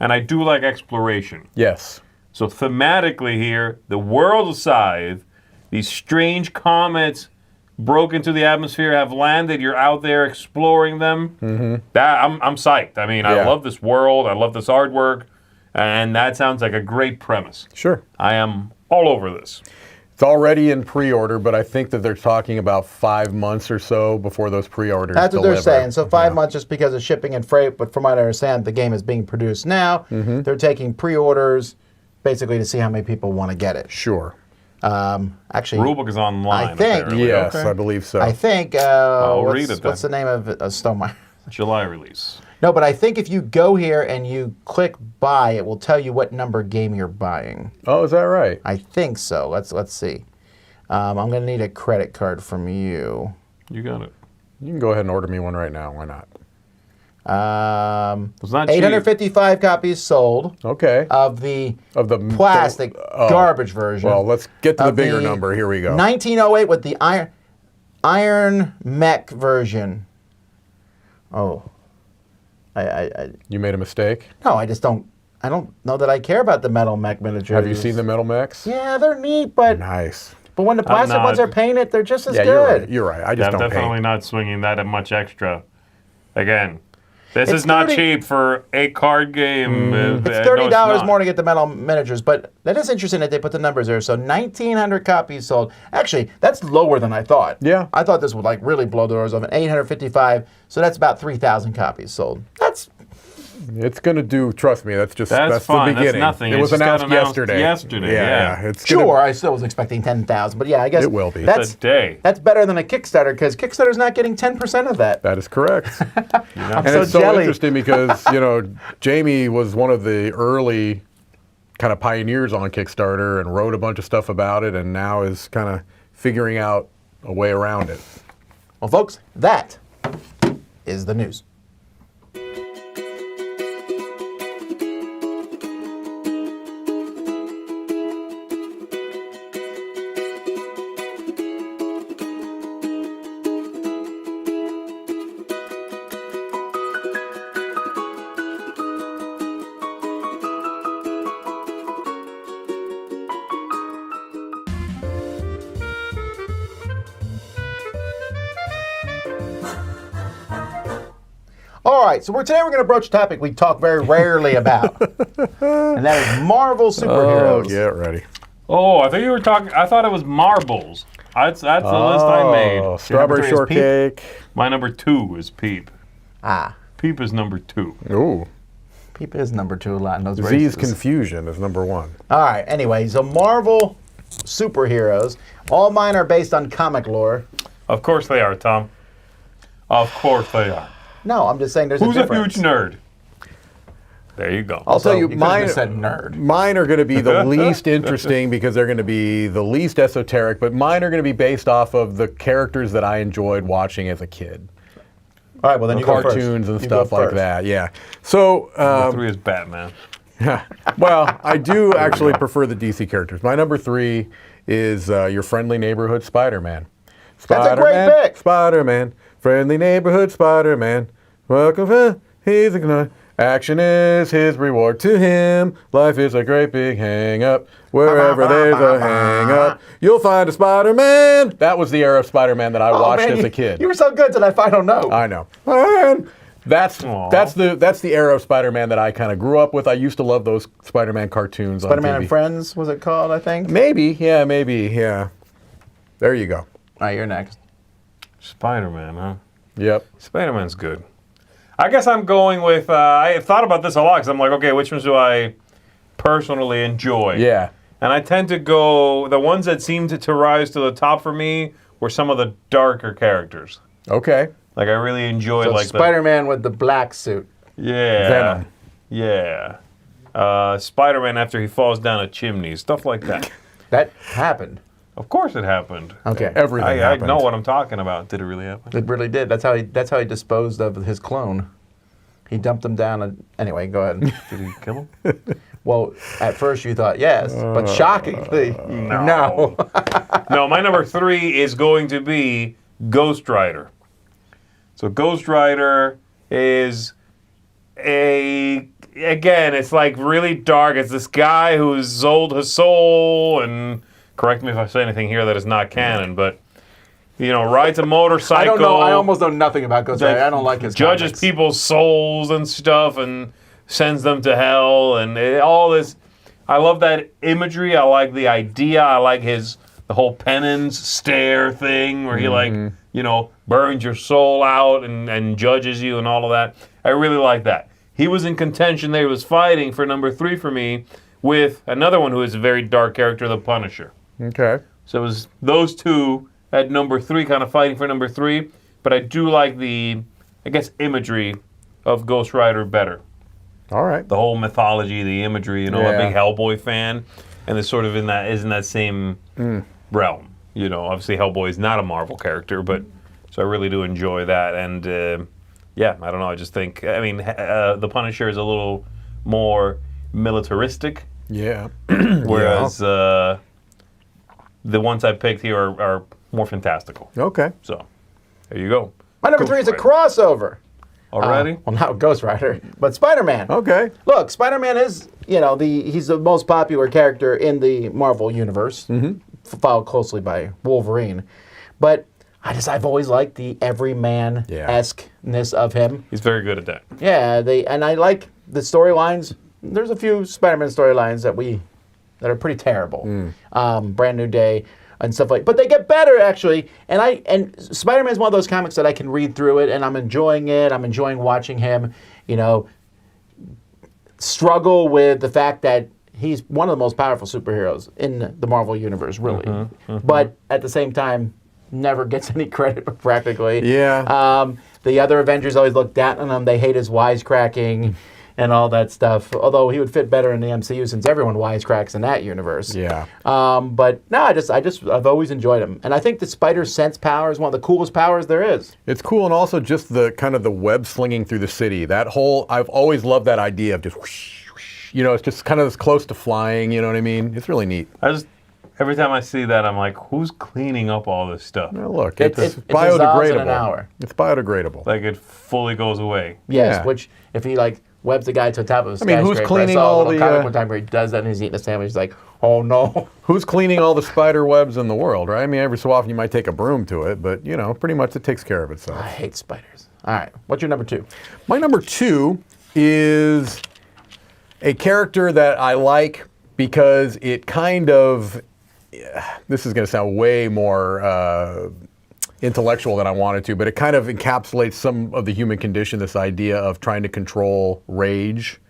And I do like exploration. Yes. So thematically here, the world of Scythe, these strange comets broke into the atmosphere, have landed. You're out there exploring them. That I'm psyched. I mean, I Yeah. love this world. I love this artwork, and that sounds like a great premise. Sure. I am all over this. It's already in pre-order, but I think that they're talking about 5 months or so before those pre-orders That's what deliver. they're saying. So 5 months just because of shipping and freight, but from what I understand, the game is being produced now. They're taking pre-orders basically to see how many people want to get it. Sure. Actually, Rulebook is online. I think- apparently. Yes, Okay. I believe so. I think read it then. what's the name of it? Stonemeyer. July release. No, but I think if you go here and you click buy, it will tell you what number game you're buying. Oh, is that right? I think so. Let's see. I'm going to need a credit card from you. You got it. You can go ahead and order me one right now. Why not? It's not cheap. 855 copies sold Okay. of the plastic oh. garbage version. Well, let's get to the of bigger number. Here we go. 1908 with the iron mech version. Oh, You made a mistake. no, I just don't. I don't know that I care about the metal mech miniatures. Have you seen the metal mechs? Yeah, they're neat, but Nice. when the plastic not- ones are painted, they're just as Yeah, good. you're right. I just I'm don't definitely paint. not swinging that much extra. Again, this It's is not 30 cheap for a card game. It's $30 more to get the metal miniatures, but that is interesting that they put the numbers there. So 1,900 copies sold. Actually, that's lower than I thought. Yeah. I thought this would like really blow the doors off. 855, so that's about 3,000 copies sold. It's going to do, trust me, that's That's the fine. That's beginning. nothing. It It was just got announced announced yesterday. yesterday, yeah. It's gonna, Sure, I still was expecting 10,000, but yeah, I guess It will be. That's Today. That's better than a Kickstarter because Kickstarter's not getting 10% of that. That is correct. I'm And so it's so jelly. interesting because, Jamie was one of the early kind of pioneers on Kickstarter and wrote a bunch of stuff about it and now is kind of figuring out a way around it. Well, folks, that is the news. All right, so today we're going to broach a topic we talk very rarely about, and that is Marvel superheroes. Oh, get ready. Oh, I thought you were talking. I thought it was marbles. That's the list I made. Strawberry three is shortcake. My number 2 is Peep. Ah, Peep is number 2. Ooh. Peep is number 2 a lot in those Z's races. Confusion is number 1. All right, anyway, so Marvel superheroes. All mine are based on comic lore. Of course they are, Tom. Of course they are. No, I'm just saying there's Who's a a difference. huge nerd? There you go. I'll tell you, could've mine, just said nerd. mine are going to be the least interesting because they're going to be the least esoteric, but mine are going to be based off of the characters that I enjoyed watching as a kid. All right, well then you go first. Cartoons and You stuff go like first. that, yeah. So, Number 3 is Batman. well, I do actually prefer the DC characters. My number 3 is your friendly neighborhood Spider-Man. That's a great pick. Spider-Man, friendly neighborhood Spider-Man. Welcome, he's a action is his reward to him. Life is a great big hang-up. Wherever there's a hang-up, you'll find a Spider-Man. That was the era of Spider-Man that I watched as a kid. You were so good to that final note. I know. And that's Aw. the era of Spider-Man that I kind of grew up with. I used to love those Spider-Man cartoons. Spider-Man on TV. and Friends, was it called, I think? Maybe, yeah. There you go. All right, you're next. Spider-Man, huh? Yep. Spider-Man's good. I guess I'm going with, I thought about this a lot because I'm like, okay, which ones do I personally enjoy? Yeah. And I tend to go, the ones that seemed to rise to the top for me were some of the darker characters. Okay. Like I really enjoyed So like Spider-Man with the black suit. yeah. Venom. Yeah. Spider-Man after he falls down a chimney, stuff like that. That happened. Of course it happened. Okay. Everything I happened. know what I'm talking about. Did it really happen? It really did. That's how he disposed of his clone. He dumped him down. Anyway, go ahead. Did he kill him? Well, at first you thought yes, but shockingly, no. No, my number 3 is going to be Ghost Rider. So Ghost Rider is again, it's like really dark. It's this guy who's sold his soul, and correct me if I say anything here that is not canon, but rides a motorcycle. I don't know. I almost know nothing about Ghost Rider. I don't like his judges comics. people's souls and stuff and sends them to hell and all this. I love that imagery. I like the idea. I like the whole penance stare thing where he burns your soul out and judges you and all of that. I really like that. He was in contention there. He was fighting for number 3 for me with another one who is a very dark character, the Punisher. Okay. So it was those two at number 3, kind of fighting for number 3. But I do like the, imagery of Ghost Rider better. All right. The whole mythology, the imagery. I'm a big Hellboy fan, and it's sort of in that same realm. Obviously Hellboy is not a Marvel character, but so I really do enjoy that. And I don't know. I just think, the Punisher is a little more militaristic. Yeah. Whereas the ones I picked here are more fantastical. Okay. So, there you go. My number Ghost 3 is a Rider. crossover. Already? Well, not Ghost Rider, but Spider-Man. Okay. Look, Spider-Man is, he's the most popular character in the Marvel universe, followed closely by Wolverine. But I've always liked the everyman-esque-ness of him. He's very good at that. Yeah, and I like the storylines. There's a few Spider-Man storylines that are pretty terrible. Brand New Day and stuff but they get better actually. And Spider-Man is one of those comics that I can read through it and I'm enjoying it. I'm enjoying watching him, struggle with the fact that he's one of the most powerful superheroes in the Marvel universe, really. But at the same time, never gets any credit practically. Yeah. The other Avengers always look down on him. They hate his wisecracking and all that stuff. Although he would fit better in the MCU since everyone wisecracks in that universe. Yeah. But no, I've always enjoyed him, and I think the Spider Sense power is one of the coolest powers there is. It's cool, and also just the kind of the web slinging through the city. I've always loved that idea of just whoosh, whoosh. It's just kind of as close to flying. You know what I mean? It's really neat. Every time I see that, I'm like, who's cleaning up all this stuff? Now look, It it's dissolves biodegradable. in an hour. It's biodegradable. Like it fully goes away. Yes, Yeah. which if he webs the guy to the top of a I mean, skyscraper. who's cleaning I saw all a little the, comic one time where he does that and he's eating a sandwich. He's like, oh no. Who's cleaning all the spider webs in the world, right? I mean, every so often you might take a broom to it, but pretty much it takes care of I itself. hate spiders. All right. What's your number 2? My number 2 is a character that I like because it kind of, this is going to sound way more intellectual than I wanted to, but it kind of encapsulates some of the human condition, this idea of trying to control rage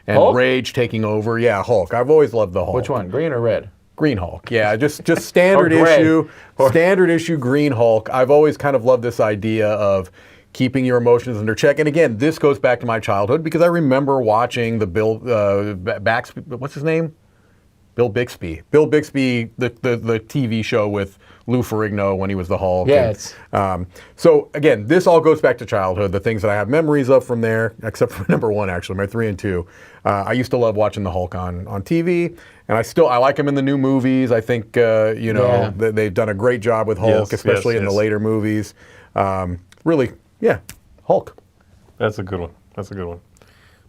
and Hulk? rage taking over. Yeah, Hulk. I've always loved the Hulk. Which one, green or red? Green Hulk, yeah, just standard Or gray. issue, standard issue Green Hulk. I've always kind of loved this idea of keeping your emotions under check. And again, this goes back to my childhood because I remember watching the what's his name? Bill Bixby. Bill Bixby, the TV show with Lou Ferrigno when he was the Hulk. Yes. And, so again, this all goes back to childhood, the things that I have memories of from there, except for number 1, actually, my 3 and 2. I used to love watching the Hulk on TV, and I like him in the new movies. I think, they've done a great job with Hulk, Yes, especially in the yes. later movies. Really, yeah, Hulk. That's a good one.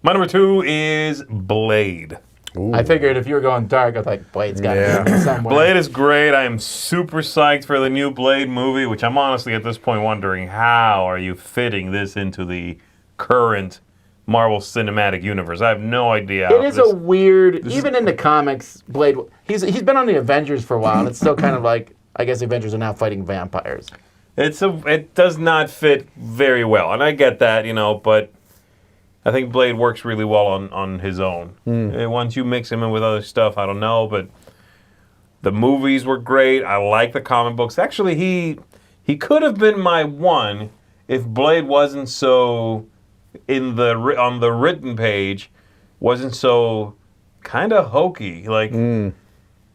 My number 2 is Blade. Ooh. I figured if you were going dark, I was like, Blade's got to be somewhere. Blade is great. I am super psyched for the new Blade movie, which I'm honestly at this point wondering, how are you fitting this into the current Marvel Cinematic Universe? I have no idea. It is a weird, even in the comics, Blade, he's been on the Avengers for a while, and it's still kind of like, I guess the Avengers are now fighting vampires. It does not fit very well, and I get that, but I think Blade works really well on his own. Once you mix him in with other stuff, I don't know, but the movies were great. I like the comic books. Actually, he could have been my 1 if Blade wasn't so on the written page wasn't so kind of hokey. Like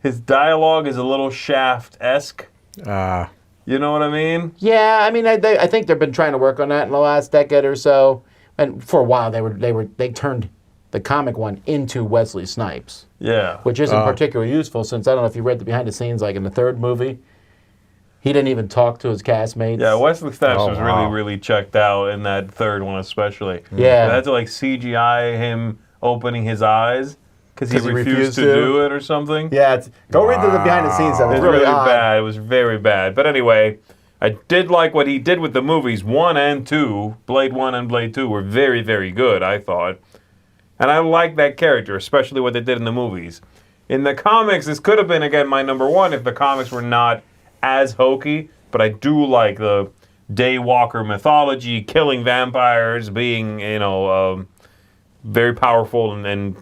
his dialogue is a little Shaft-esque. You know what I mean? Yeah, I mean, I think they've been trying to work on that in the last decade or so. And for a while, they turned the comic one into Wesley Snipes. Yeah. Which isn't particularly useful, since I don't know if you read the behind the scenes, like in the 3rd movie, he didn't even talk to his castmates. Yeah, Wesley Snipes was wow. really, really checked out in that 3rd one, especially. Yeah. They had to CGI him opening his eyes because he refused to do it or something. Yeah, go read the behind the scenes. That was It's really really odd. bad. It was very bad. But anyway, I did like what he did with the movies. 1 and 2, Blade 1 and Blade 2 were very, very good, I thought. And I like that character, especially what they did in the movies. In the comics, this could have been, again, my number 1 if the comics were not as hokey. But I do like the Daywalker mythology, killing vampires, being, very powerful and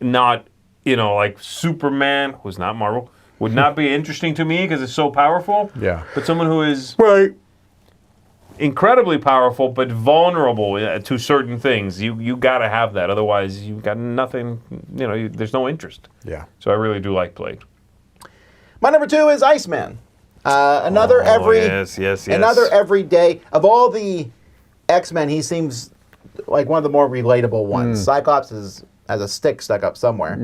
not, like Superman, who's not Marvel, would not be interesting to me because it's so powerful. Yeah. But someone who is Right. incredibly powerful but vulnerable to certain things, you got to have that. Otherwise, you've got nothing, there's no interest. Yeah. So I really do like Blade. My number 2 is Iceman. Another everyday. Of all the X-Men, he seems like one of the more relatable ones. Cyclops has a stick stuck up somewhere.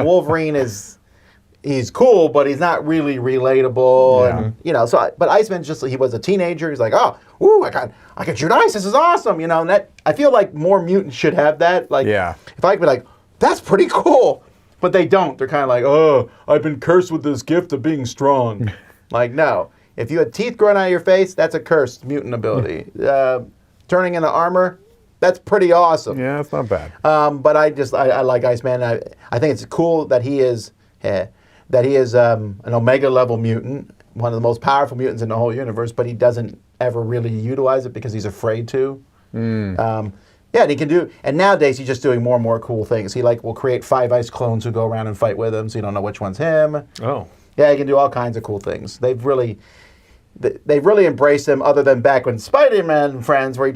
Wolverine he's cool, but he's not really relatable. Yeah. And, but Iceman's he was a teenager. He's like, I can shoot ice. This is awesome. And that, I feel like more mutants should have that. Like, if I could be like, that's pretty cool. But they don't. They're kind of like, oh, I've been cursed with this gift of being strong. Like, no. If you had teeth growing out of your face, that's a cursed mutant ability. Turning into armor, that's pretty awesome. Yeah, it's not bad. But I like Iceman. I think it's cool that he is an Omega level mutant, one of the most powerful mutants in the whole universe. But he doesn't ever really utilize it because he's afraid to. And he can do. And nowadays he's just doing more and more cool things. He will create 5 ice clones who go around and fight with him, so you don't know which one's him. Oh. Yeah, he can do all kinds of cool things. They've really embraced him, other than back when Spider-Man and Friends, where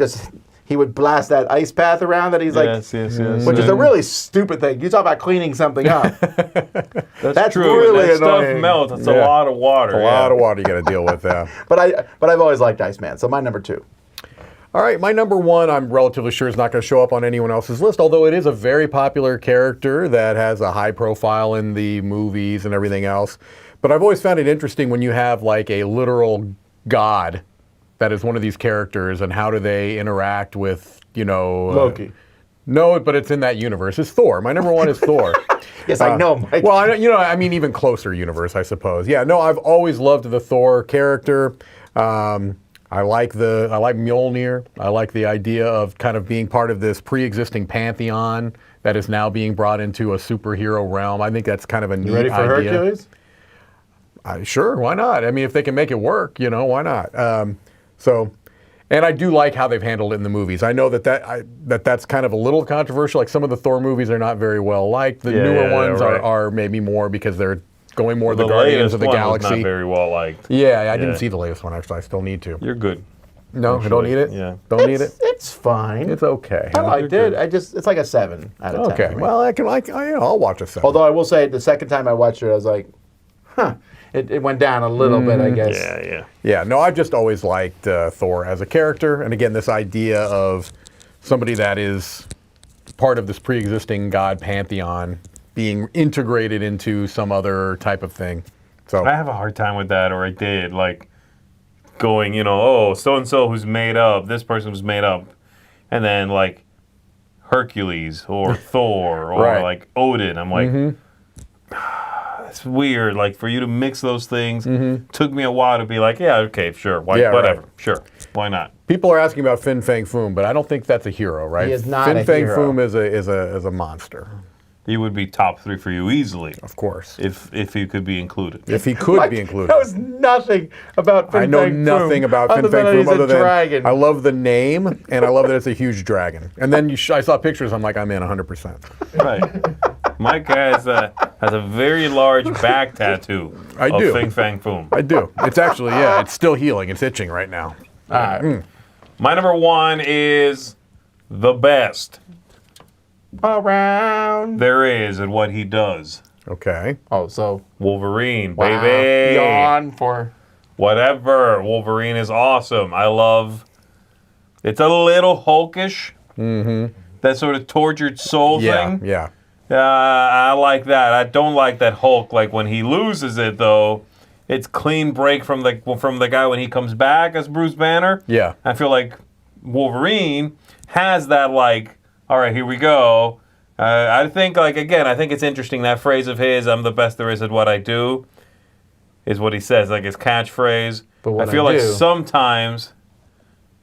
he would blast that ice path around that he's Yes. which is a really stupid thing. You talk about cleaning something up. That's true. Really that annoying. stuff melts. It's a lot of water. A lot of water you got to deal with. But I've always liked Iceman, so my number 2. All right, my number 1, I'm relatively sure is not going to show up on anyone else's list, although it is a very popular character that has a high profile in the movies and everything else. But I've always found it interesting when you have a literal god that is one of these characters, and how do they interact with, Loki. No, but it's in that universe. It's Thor. My number 1 is Thor. Yes, I know, Mike. Well, I mean even closer universe, I suppose. Yeah, no, I've always loved the Thor character. I like Mjolnir. I like the idea of kind of being part of this pre-existing pantheon that is now being brought into a superhero realm. I think that's kind of a neat You ready for idea. Hercules? Sure, why not? I mean, if they can make it work, why not? And I do like how they've handled it in the movies. I know that's kind of a little controversial. Like some of the Thor movies are not very well liked. The newer ones right. are maybe more because they're going more the The Guardians latest of the one Galaxy. was not very well liked. Yeah, I didn't see the latest one actually. I still need to. You're good. No, I don't need it. Yeah. Don't need it. It's fine. It's okay. I liked it. It's like a 7 out of 10. Okay. for me. Well, I'll watch a 7. Although I will say, the second time I watched it, I was like, huh. It went down a little bit, I guess. Yeah. Yeah, no, I've just always liked Thor as a character. And again, this idea of somebody that is part of this pre-existing god pantheon being integrated into some other type of thing. So I have a hard time with that, or I did. Like, going, oh, so-and-so who's made up, this person who's made up. And then, like, Hercules or Thor or, Right. like, Odin. I'm like, it's weird. Like, for you to mix those things, took me a while to be like, yeah, okay, sure. Whatever. right. Sure. Why not? people are asking about Fin Fang Foom, but I don't think that's a hero, right? He is not Fin a Fang hero. Foom is a monster, He would be top 3 for you easily of course. if he could be included. If he could be included. Knows nothing about Fin I know Fang nothing Foom, about other Fin Fang than Foom he's other a than dragon. I love the name and I love that it's a huge dragon. And then I saw pictures. I'm like, I'm in 100%. Right. Mike has a very large back tattoo I of do. Fin Fang Foom. I do. It's actually it's still healing. It's itching right now. My number 1 is the best Around. there is at what he does. Okay. Oh, so Wolverine, wow. baby. Yawn for. Whatever. Wolverine is awesome. I love. It's a little Hulkish. Mm-hmm. That sort of tortured soul thing. Yeah. I like that. I don't like that Hulk. Like when he loses it, though, it's clean break from the guy when he comes back as Bruce Banner. Yeah. I feel like Wolverine has that like, all right, here we go. I think I think it's interesting that phrase of his, "I'm the best there is at what I do," is what he says, like his catchphrase. But what I feel I like do- sometimes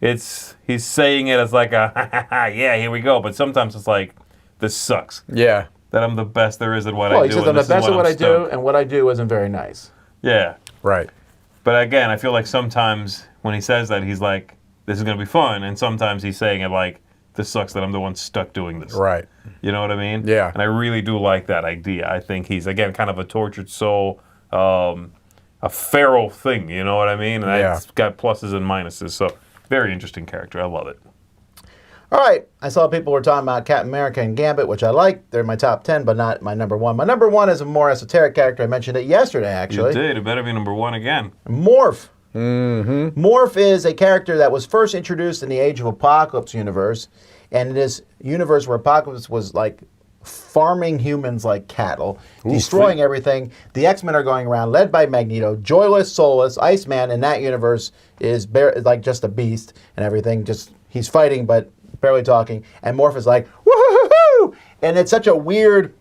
he's saying it as like a yeah, here we go. But sometimes it's like, this sucks. Yeah. That I'm the best there is at what Well, I he do. says I'm and the this is best at what I'm I do, stoked." and what I do isn't very nice. Yeah. Right. But again, I feel like sometimes when he says that, he's like, this is going to be fun. And sometimes he's saying it like, this sucks that I'm the one stuck doing this. Right. You know what I mean? Yeah. And I really do like that idea. I think he's, again, kind of a tortured soul, a feral thing. You know what I mean? And Yeah. it's got pluses and minuses. So, very interesting character. I love it. All right, I saw people were talking about Captain America and Gambit, which I like. They're my top 10, but not my number 1. My number 1 is a more esoteric character. I mentioned it yesterday, actually. You did. It better be number 1 again. Morph. Mm-hmm. Morph is a character that was first introduced in the Age of Apocalypse universe, and in this universe where Apocalypse was like farming humans like cattle, destroying everything. The X-Men are going around, led by Magneto, joyless, soulless. Iceman in that universe is like just a beast and everything. Just he's fighting, but barely talking. And Morph is like, woohoo! And it's such a weird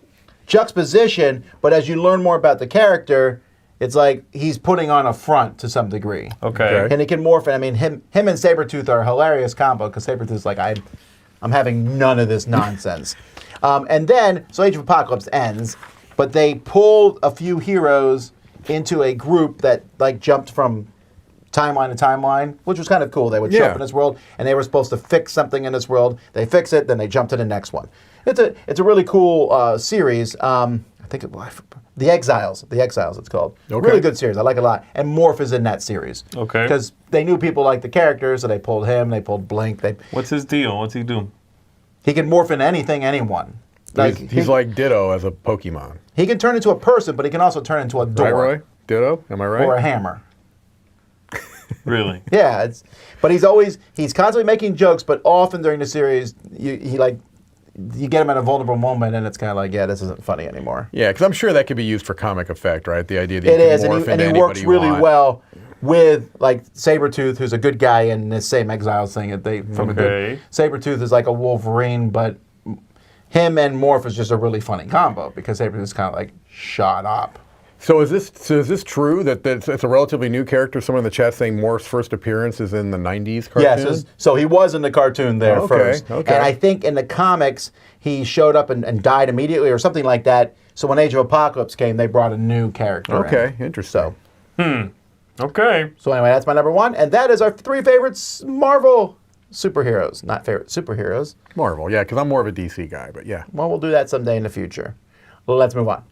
juxtaposition, but as you learn more about the character, it's like he's putting on a front to some degree. Okay. And he can morph. And I mean, him and Sabretooth are a hilarious combo because Sabretooth's like, I'm having none of this nonsense. And then, so Age of Apocalypse ends, but they pulled a few heroes into a group that like jumped from timeline to timeline, which was kind of cool. They would show up in this world, and they were supposed to fix something in this world. They fix it, then they jump to the next one. It's a really cool series. I think The Exiles. The Exiles, it's called. Okay. Really good series. I like it a lot. And Morph is in that series. Okay. Because they knew people liked the characters, so they pulled him. They pulled Blink. What's his deal? What's he do? He can morph into anything, anyone. He's like Ditto as a Pokemon. He can turn into a person, but he can also turn into a door Right, Roy? Ditto? Am I right? or a hammer. Really? Yeah, but he's constantly making jokes, but often during the series, you get him at a vulnerable moment, and it's kind of like, yeah, this isn't funny anymore. Yeah, because I'm sure that could be used for comic effect, right? The idea that It you is, can and morph he into works anybody you really want. well with like Sabretooth, who's a good guy in this same Exiles thing. From a Okay. good Sabretooth is like a Wolverine, but him and Morph is just a really funny combo because Sabretooth is kind of like shot up. So is this true that it's a relatively new character? Someone in the chat saying Morph's first appearance is in the 90s cartoon? Yes, so he was in the cartoon there first. Okay. And I think in the comics, he showed up and died immediately or something like that. So when Age of Apocalypse came, they brought a new character in. Okay, interesting. Okay. So anyway, that's my number one. And that is our 3 favorites Marvel superheroes. Not favorite superheroes. Marvel, yeah, because I'm more of a DC guy, but yeah. Well, we'll do that someday in the future. Let's move on.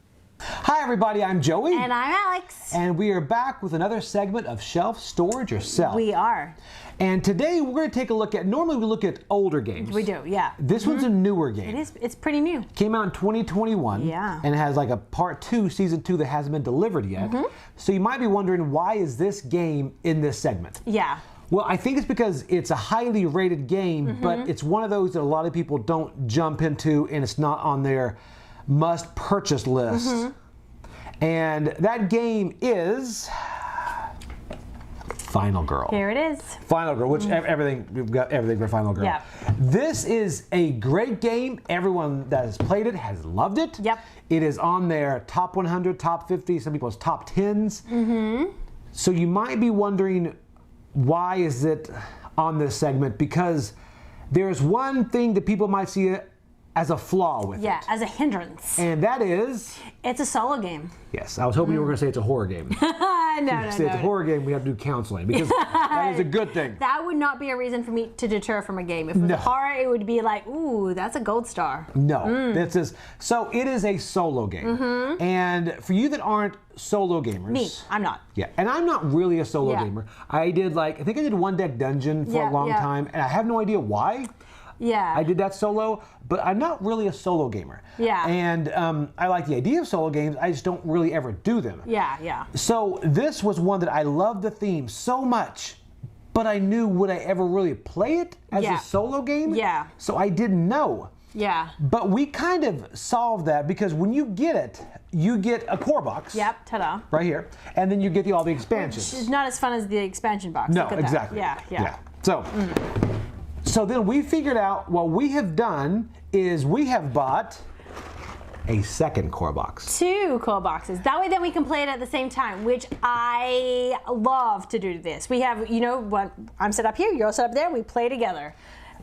Hi everybody, I'm Joey. And I'm Alex. And we are back with another segment of Shelf Storage Yourself. We are. And today we're going to take a look at, normally we look at older games. We do, yeah. This one's a newer game. It is. It's pretty new. Came out in 2021. Yeah. And it has like a part 2, season 2 that hasn't been delivered yet. So you might be wondering, why is this game in this segment? Yeah. Well, I think it's because it's a highly rated game, but it's one of those that a lot of people don't jump into, and it's not on their must purchase list. And that game is Final Girl. Here it is. Final Girl, which everything, we've got everything for Final Girl. Yeah. This is a great game. Everyone that has played it has loved it. Yep. It is on their top 100, top 50, some people's top 10s. So you might be wondering, why is it on this segment? Because there's one thing that people might see as a flaw with it. Yeah, as a hindrance. And that is... It's a solo game. Yes, I was hoping you were going to say it's a horror game. No, Say it's a horror game, we have to do counseling, because that is a good thing. That would not be a reason for me to deter from a game. If it was No. a horror, it would be like, ooh, that's a gold star. No, this is, so it is a solo game. And for you that aren't solo gamers. Me, I'm not. Yeah, and I'm not really a solo Yeah. gamer. I think I did One Deck Dungeon for Yeah, a long yeah. time, and I have no idea why. Yeah. I did that solo, but I'm not really a solo gamer. Yeah. And I like the idea of solo games, I just don't really ever do them. Yeah, yeah. So this was one that I loved the theme so much, but I knew, would I ever really play it as Yeah. a solo game? Yeah. So I didn't know. Yeah. But we kind of solved that, because when you get it, you get a core box. Yep, ta-da. Right here. And then you get all the expansions. It's not as fun as the expansion box. No, Look at that. exactly. Yeah. So then we figured out, what we have done is we have bought a second core box. 2 core boxes. That way then we can play it at the same time, which I love to do this. We have, what I'm set up here, you're set up there, we play together.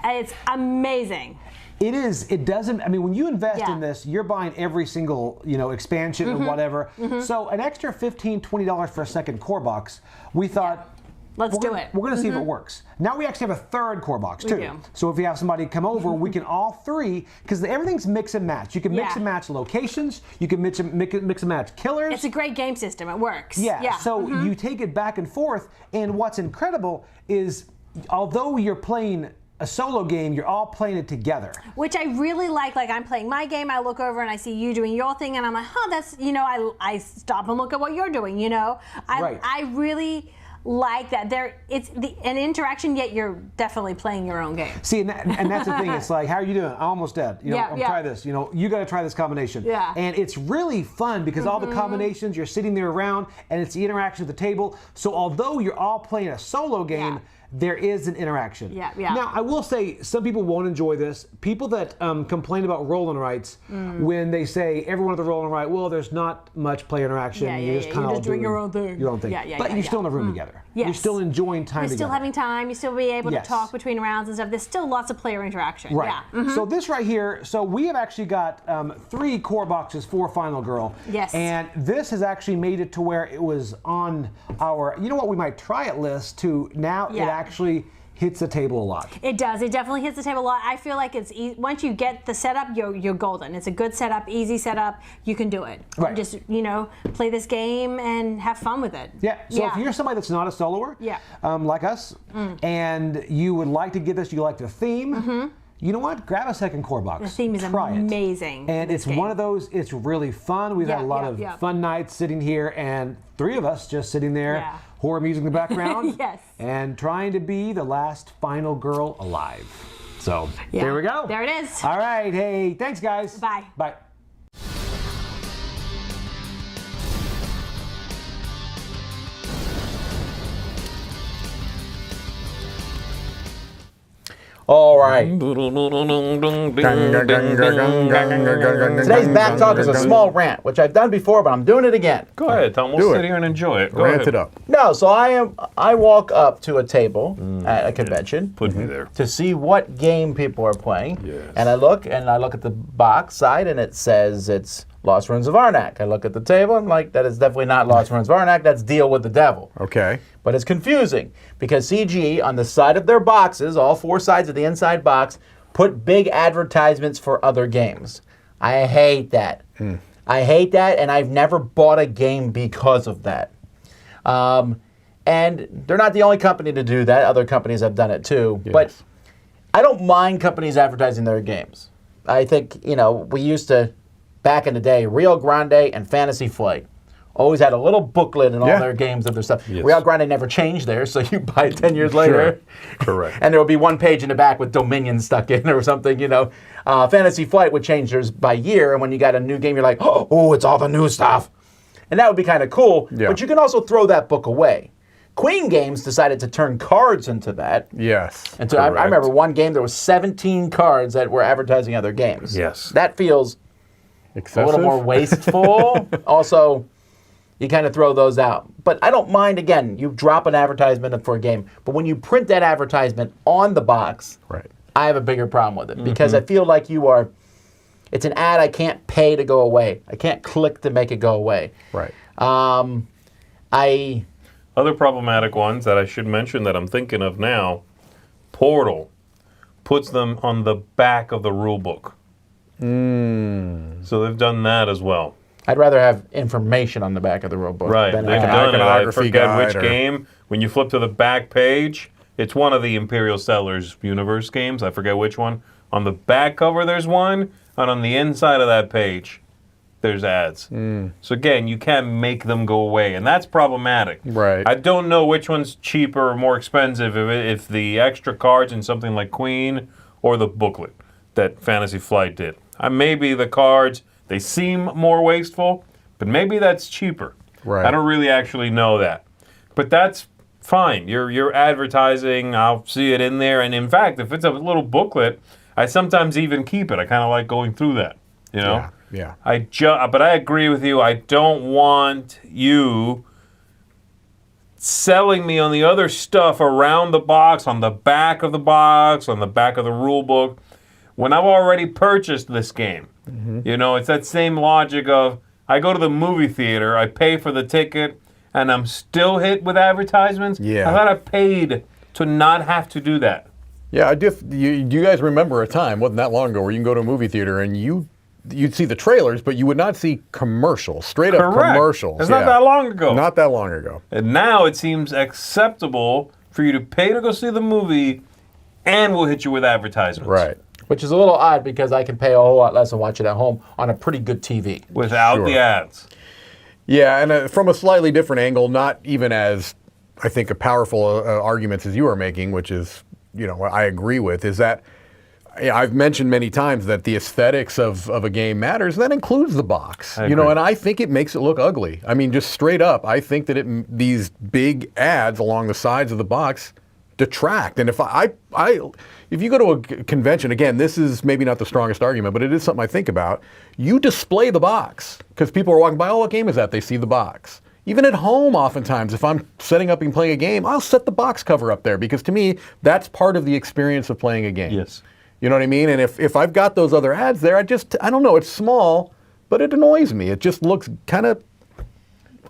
And it's amazing. It is, it doesn't, I mean, when you invest Yeah. in this, you're buying every single, expansion or whatever. So an extra $15, $20 for a second core box, we thought, Let's do we're it. We're gonna see if it works. Now we actually have a third core box too. do. So if you have somebody come over, we can all three, because everything's mix and match. You can mix Yeah. and match locations, you can mix and match killers. It's a great game system. It works. Yeah, so you take it back and forth, and what's incredible is, although you're playing a solo game, you're all playing it together. Which I really like. Like, I'm playing my game, I look over and I see you doing your thing, and I'm like, that's, I stop and look at what you're doing, Right. I really like that. It's an interaction, yet you're definitely playing your own game. See, and that's the thing. It's like, how are you doing? I'm almost dead. Yeah, yeah. Try this. You got to try this combination. Yeah. And it's really fun, because all the combinations, you're sitting there around, and it's the interaction at the table. So although you're all playing a solo game, Yeah. there is an interaction. Yeah, yeah. Now, I will say, some people won't enjoy this. People that complain about roll and writes, when they say everyone at the roll and write, well, there's not much play interaction. Yeah, You're yeah, just yeah. kind You're of just doing your own thing. Your own thing. Yeah, yeah, but yeah, you're yeah. still in a room together. Yes. You're still enjoying time You're together. still having time. You still be able Yes. to talk between rounds and stuff. There's still lots of player interaction. Right. Yeah. So this right here, so we have actually got 3 core boxes for Final Girl. Yes. And this has actually made it to where it was on our, we might try it list, to now Yeah. it actually hits the table a lot. It does. It definitely hits the table a lot. I feel like it's once you get the setup, you're golden. It's a good setup, easy setup. You can do it. Right. And just play this game and have fun with it. Yeah. So if you're somebody that's not a soloer, Yeah. like us, and you would like to get this, you like the theme. You know what? Grab a second core box. The theme is Try it. amazing. in And this it's game. one of those, it's really fun. We've had a Yeah, lot yeah, of yeah. fun nights sitting here, and 3 of us just sitting there, Yeah. horror music in the background, Yes. and trying to be the last final girl alive. So, Yeah. there we go. There it is. All right. Hey, thanks, guys. Bye. Bye. All right. Today's Today's back talk is a small rant, which I've done before, but I'm doing it again. Go ahead, Tom. We'll Do sit it. here and enjoy it. Go Rant ahead. it up. No, so I walk up to a table at a convention Put me there. to see what game people are playing. Yes. And I look at the box side and it says it's Lost Ruins of Arnak. I look at the table, I'm like, that is definitely not Lost Ruins of Arnak, that's Deal with the Devil. Okay. But it's confusing because CG on the side of their boxes, all four sides of the inside box, put big advertisements for other games. I hate that. I hate that, and I've never bought a game because of that. And they're not the only company to do that. Other companies have done it too. Yes. But I don't mind companies advertising their games. I think, we used to, back in the day, Rio Grande and Fantasy Flight always had a little booklet in all Yeah. their games of their stuff. Yes. Rio Grande never changed theirs, so you buy it 10 years later. Correct. And there would be one page in the back with Dominion stuck in or something, Fantasy Flight would change theirs by year, and when you got a new game, you're like, oh, it's all the new stuff. And that would be kind of cool, Yeah. but you can also throw that book away. Queen Games decided to turn cards into that. Yes. And so I remember one game, there was 17 cards that were advertising other games. Yes. That feels Excessive. a little more wasteful. Also, you kind of throw those out. But I don't mind, again, you drop an advertisement for a game. But when you print that advertisement on the box, Right. I have a bigger problem with it because I feel like it's an ad I can't pay to go away. I can't click to make it go away. Right. Other problematic ones that I should mention that I'm thinking of now, Portal puts them on the back of the rule book. So they've done that as well. I'd rather have information on the back of the rule book. Right, than they've an ad. done it. I iconography forget which guide or- game. When you flip to the back page, it's one of the Imperial Settlers Universe games. I forget which one. On the back cover, there's one, and on the inside of that page, there's ads. So again, you can't make them go away, and that's problematic. Right. I don't know which one's cheaper or more expensive, if the extra cards in something like Queen or the booklet that Fantasy Flight did. Maybe the cards, they seem more wasteful, but maybe that's cheaper. Right. I don't really actually know that. But that's fine. You're advertising, I'll see it in there, and in fact, if it's a little booklet, I sometimes even keep it. I kind of like going through that, Yeah. But I agree with you. I don't want you selling me on the other stuff around the box, on the back of the box, on the back of the rule book, when I've already purchased this game. It's that same logic of I go to the movie theater, I pay for the ticket, and I'm still hit with advertisements. Yeah. I thought I paid to not have to do that. Yeah, do you guys remember a time, wasn't that long ago, where you can go to a movie theater and you'd see the trailers, but you would not see commercials, straight up Correct. commercials. It's not that long ago. Not that long ago. And now it seems acceptable for you to pay to go see the movie, and we'll hit you with advertisements. Right. Which is a little odd because I can pay a whole lot less and watch it at home on a pretty good TV. Without Sure. the ads. Yeah, and from a slightly different angle, not even as, I think, a powerful arguments as you are making, which is, I agree with, is that I've mentioned many times that the aesthetics of a game matters. And that includes the box, I agree. and I think it makes it look ugly. I mean, just straight up, I think that these big ads along the sides of the box detract. And if if you go to a convention, again, this is maybe not the strongest argument, but it is something I think about. You display the box because people are walking by, oh, what game is that? They see the box. Even at home, oftentimes, if I'm setting up and playing a game, I'll set the box cover up there because to me, that's part of the experience of playing a game. Yes. You know what I mean? And if I've got those other ads there, I don't know, it's small, but it annoys me. It just looks kind of There's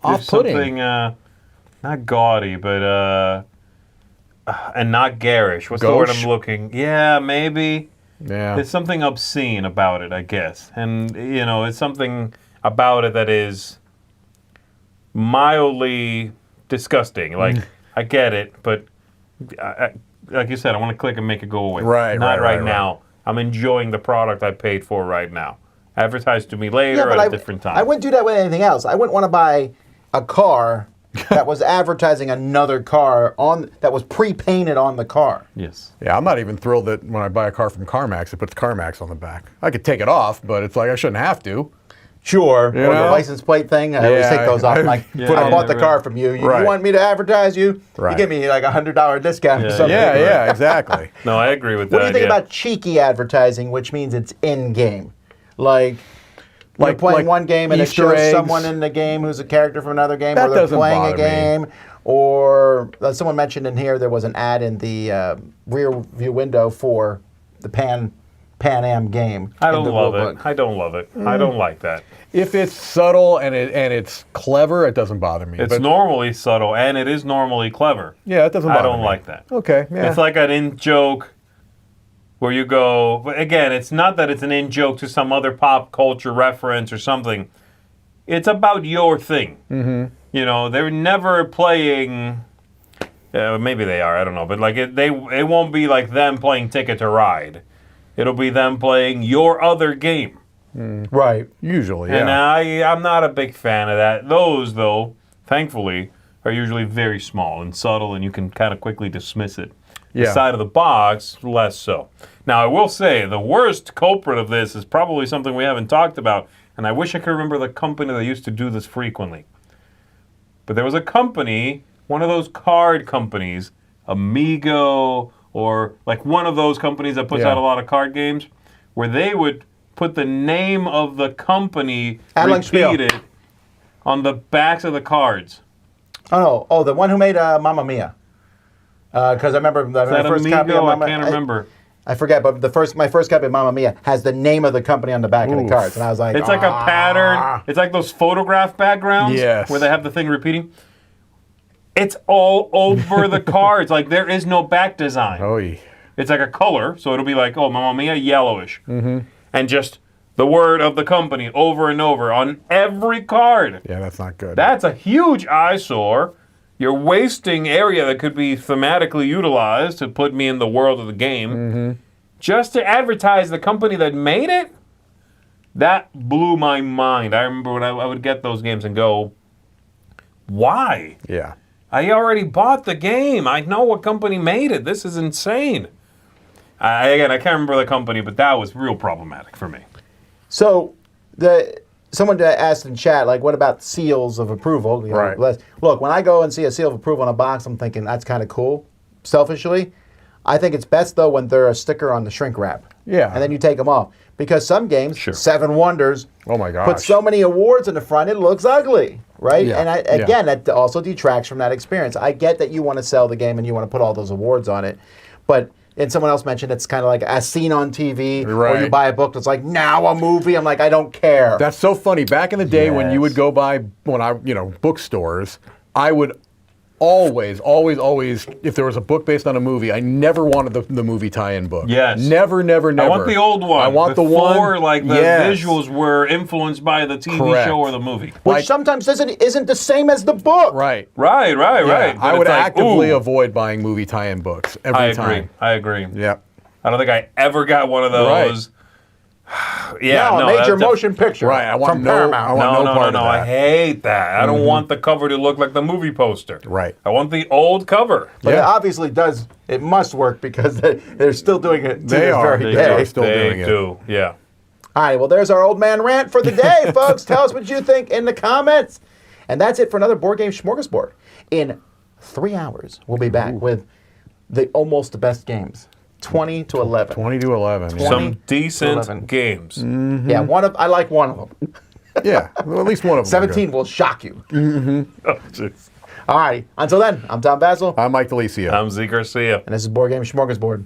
off-putting. something, not gaudy, but, and not garish. What's the word Gauche? I'm looking? Yeah, maybe. Yeah. There's something obscene about it, I guess. And, it's something about it that is mildly disgusting. Like, I get it, but like you said, I want to click and make it go away. Right, Not right, right now. I'm enjoying the product I paid for right now. Advertise to me later at a different time. I wouldn't do that with anything else. I wouldn't want to buy a car that was advertising another car that was pre-painted on the car. Yes. Yeah, I'm not even thrilled that when I buy a car from CarMax, it puts CarMax on the back. I could take it off, but it's like I shouldn't have to. Sure. You Or the know? license plate thing. I always Yeah, take those off. Like, Yeah. I bought the Yeah. car from you. You Right. want me to advertise you? You Right. give me like $100 discount or Yeah, something. Yeah, exactly. No, I agree with that. What do you think yeah. about cheeky advertising, which means it's in-game? Like you're playing one game and Easter it shows eggs. someone in the game who's a character from another game, That or they're doesn't playing a bother me. game, or someone mentioned in here there was an ad in the rear view window for the Pan Am game. I in don't the love rule it. book. I don't love it. I don't like that. If it's subtle and it's clever, it doesn't bother me. It's But- normally subtle and it is normally clever. Yeah, it doesn't bother I don't me. like that. Okay, yeah. It's like an in joke where you go, but again, it's not that it's an in joke to some other pop culture reference or something. It's about your thing. Mm-hmm. You know, they're never playing. Maybe they are. I don't know, but like it won't be like them playing Ticket to Ride. It'll be them playing your other game. Right. Usually, And yeah. I'm not a big fan of that. Those, though, thankfully, are usually very small and subtle, and you can kind of quickly dismiss it. The Yeah. side of the box, less so. Now, I will say, the worst culprit of this is probably something we haven't talked about, and I wish I could remember the company that used to do this frequently. But there was a company, one of those card companies, Amigo, or like one of those companies that puts Yeah. out a lot of card games, where they would put the name of the company Alan Spiel. repeated on the backs of the cards. Oh, the one who made Mamma Mia. Because I remember the Is that first Amigo? copy of Mamma I can't remember. I forget, but my first copy of Mamma Mia has the name of the company on the back of the Oof. cards, and I was like, It's like a pattern. It's like those photograph backgrounds Yes. where they have the thing repeating. It's all over the cards. Like there is no back design. Oh, yeah. It's like a color, so it'll be like, oh, Mamma Mia, yellowish. Mm-hmm. And just the word of the company over and over on every card. Yeah, that's not good. That's a huge eyesore. You're wasting area that could be thematically utilized to put me in the world of the game. Just to advertise the company that made it? That blew my mind. I remember when I would get those games and go, why? Yeah. I already bought the game. I know what company made it. This is insane. Again, I can't remember the company, but that was real problematic for me. So someone asked in chat, like, what about seals of approval? You know, Right. Look, when I go and see a seal of approval on a box, I'm thinking that's kind of cool. Selfishly, I think it's best though when they're a sticker on the shrink wrap. Yeah. And then you take them off because some games, Sure. 7 Wonders, Oh, my gosh. put so many awards in the front, it looks ugly, right? Yeah, And again, that also detracts from that experience. I get that you want to sell the game and you want to put all those awards on it, but. And someone else mentioned it's kind of like as seen on TV, or you Right. buy a book that's like now a movie. I'm like, I don't care. That's so funny. Back in the day when you Yes. would go by bookstores, I would always, if there was a book based on a movie, I never wanted the movie tie-in book. Yes. Never. I want the old one. I want the Before, one. like the Yes. visuals were influenced by the TV Correct. show or the movie. Which like- sometimes isn't the same as the book. Right. Right. Yeah, But I would it's like, actively ooh, avoid buying movie tie-in books every I agree. time. I agree. Yeah. I don't think I ever got one of those. Yeah, No, no, a major that's motion picture. Right, I want from no- Paramount. I want No, no no, part no, of no. I that. hate that. I don't want the cover to look like the movie poster. Right. I want the old cover. But it Yeah. obviously does. It must work because they're still doing it to They this are. very They day. are still they doing it. do. Yeah. All right, well, there's our old man rant for the day, folks. Tell us what you think in the comments. And that's it for another Board Game Smorgasbord. In 3 hours, we'll be back with the almost the best games. 20 to 11. 20 to 11. Yeah. 20 Some decent 11. games. Yeah, I like one of them. Yeah, well, at least one of them. 17 will shock you. Oh, jeez. All right, until then, I'm Tom Basil, I'm Mike Delicia. I'm Z Garcia. and this is Board Game Smorgasbord.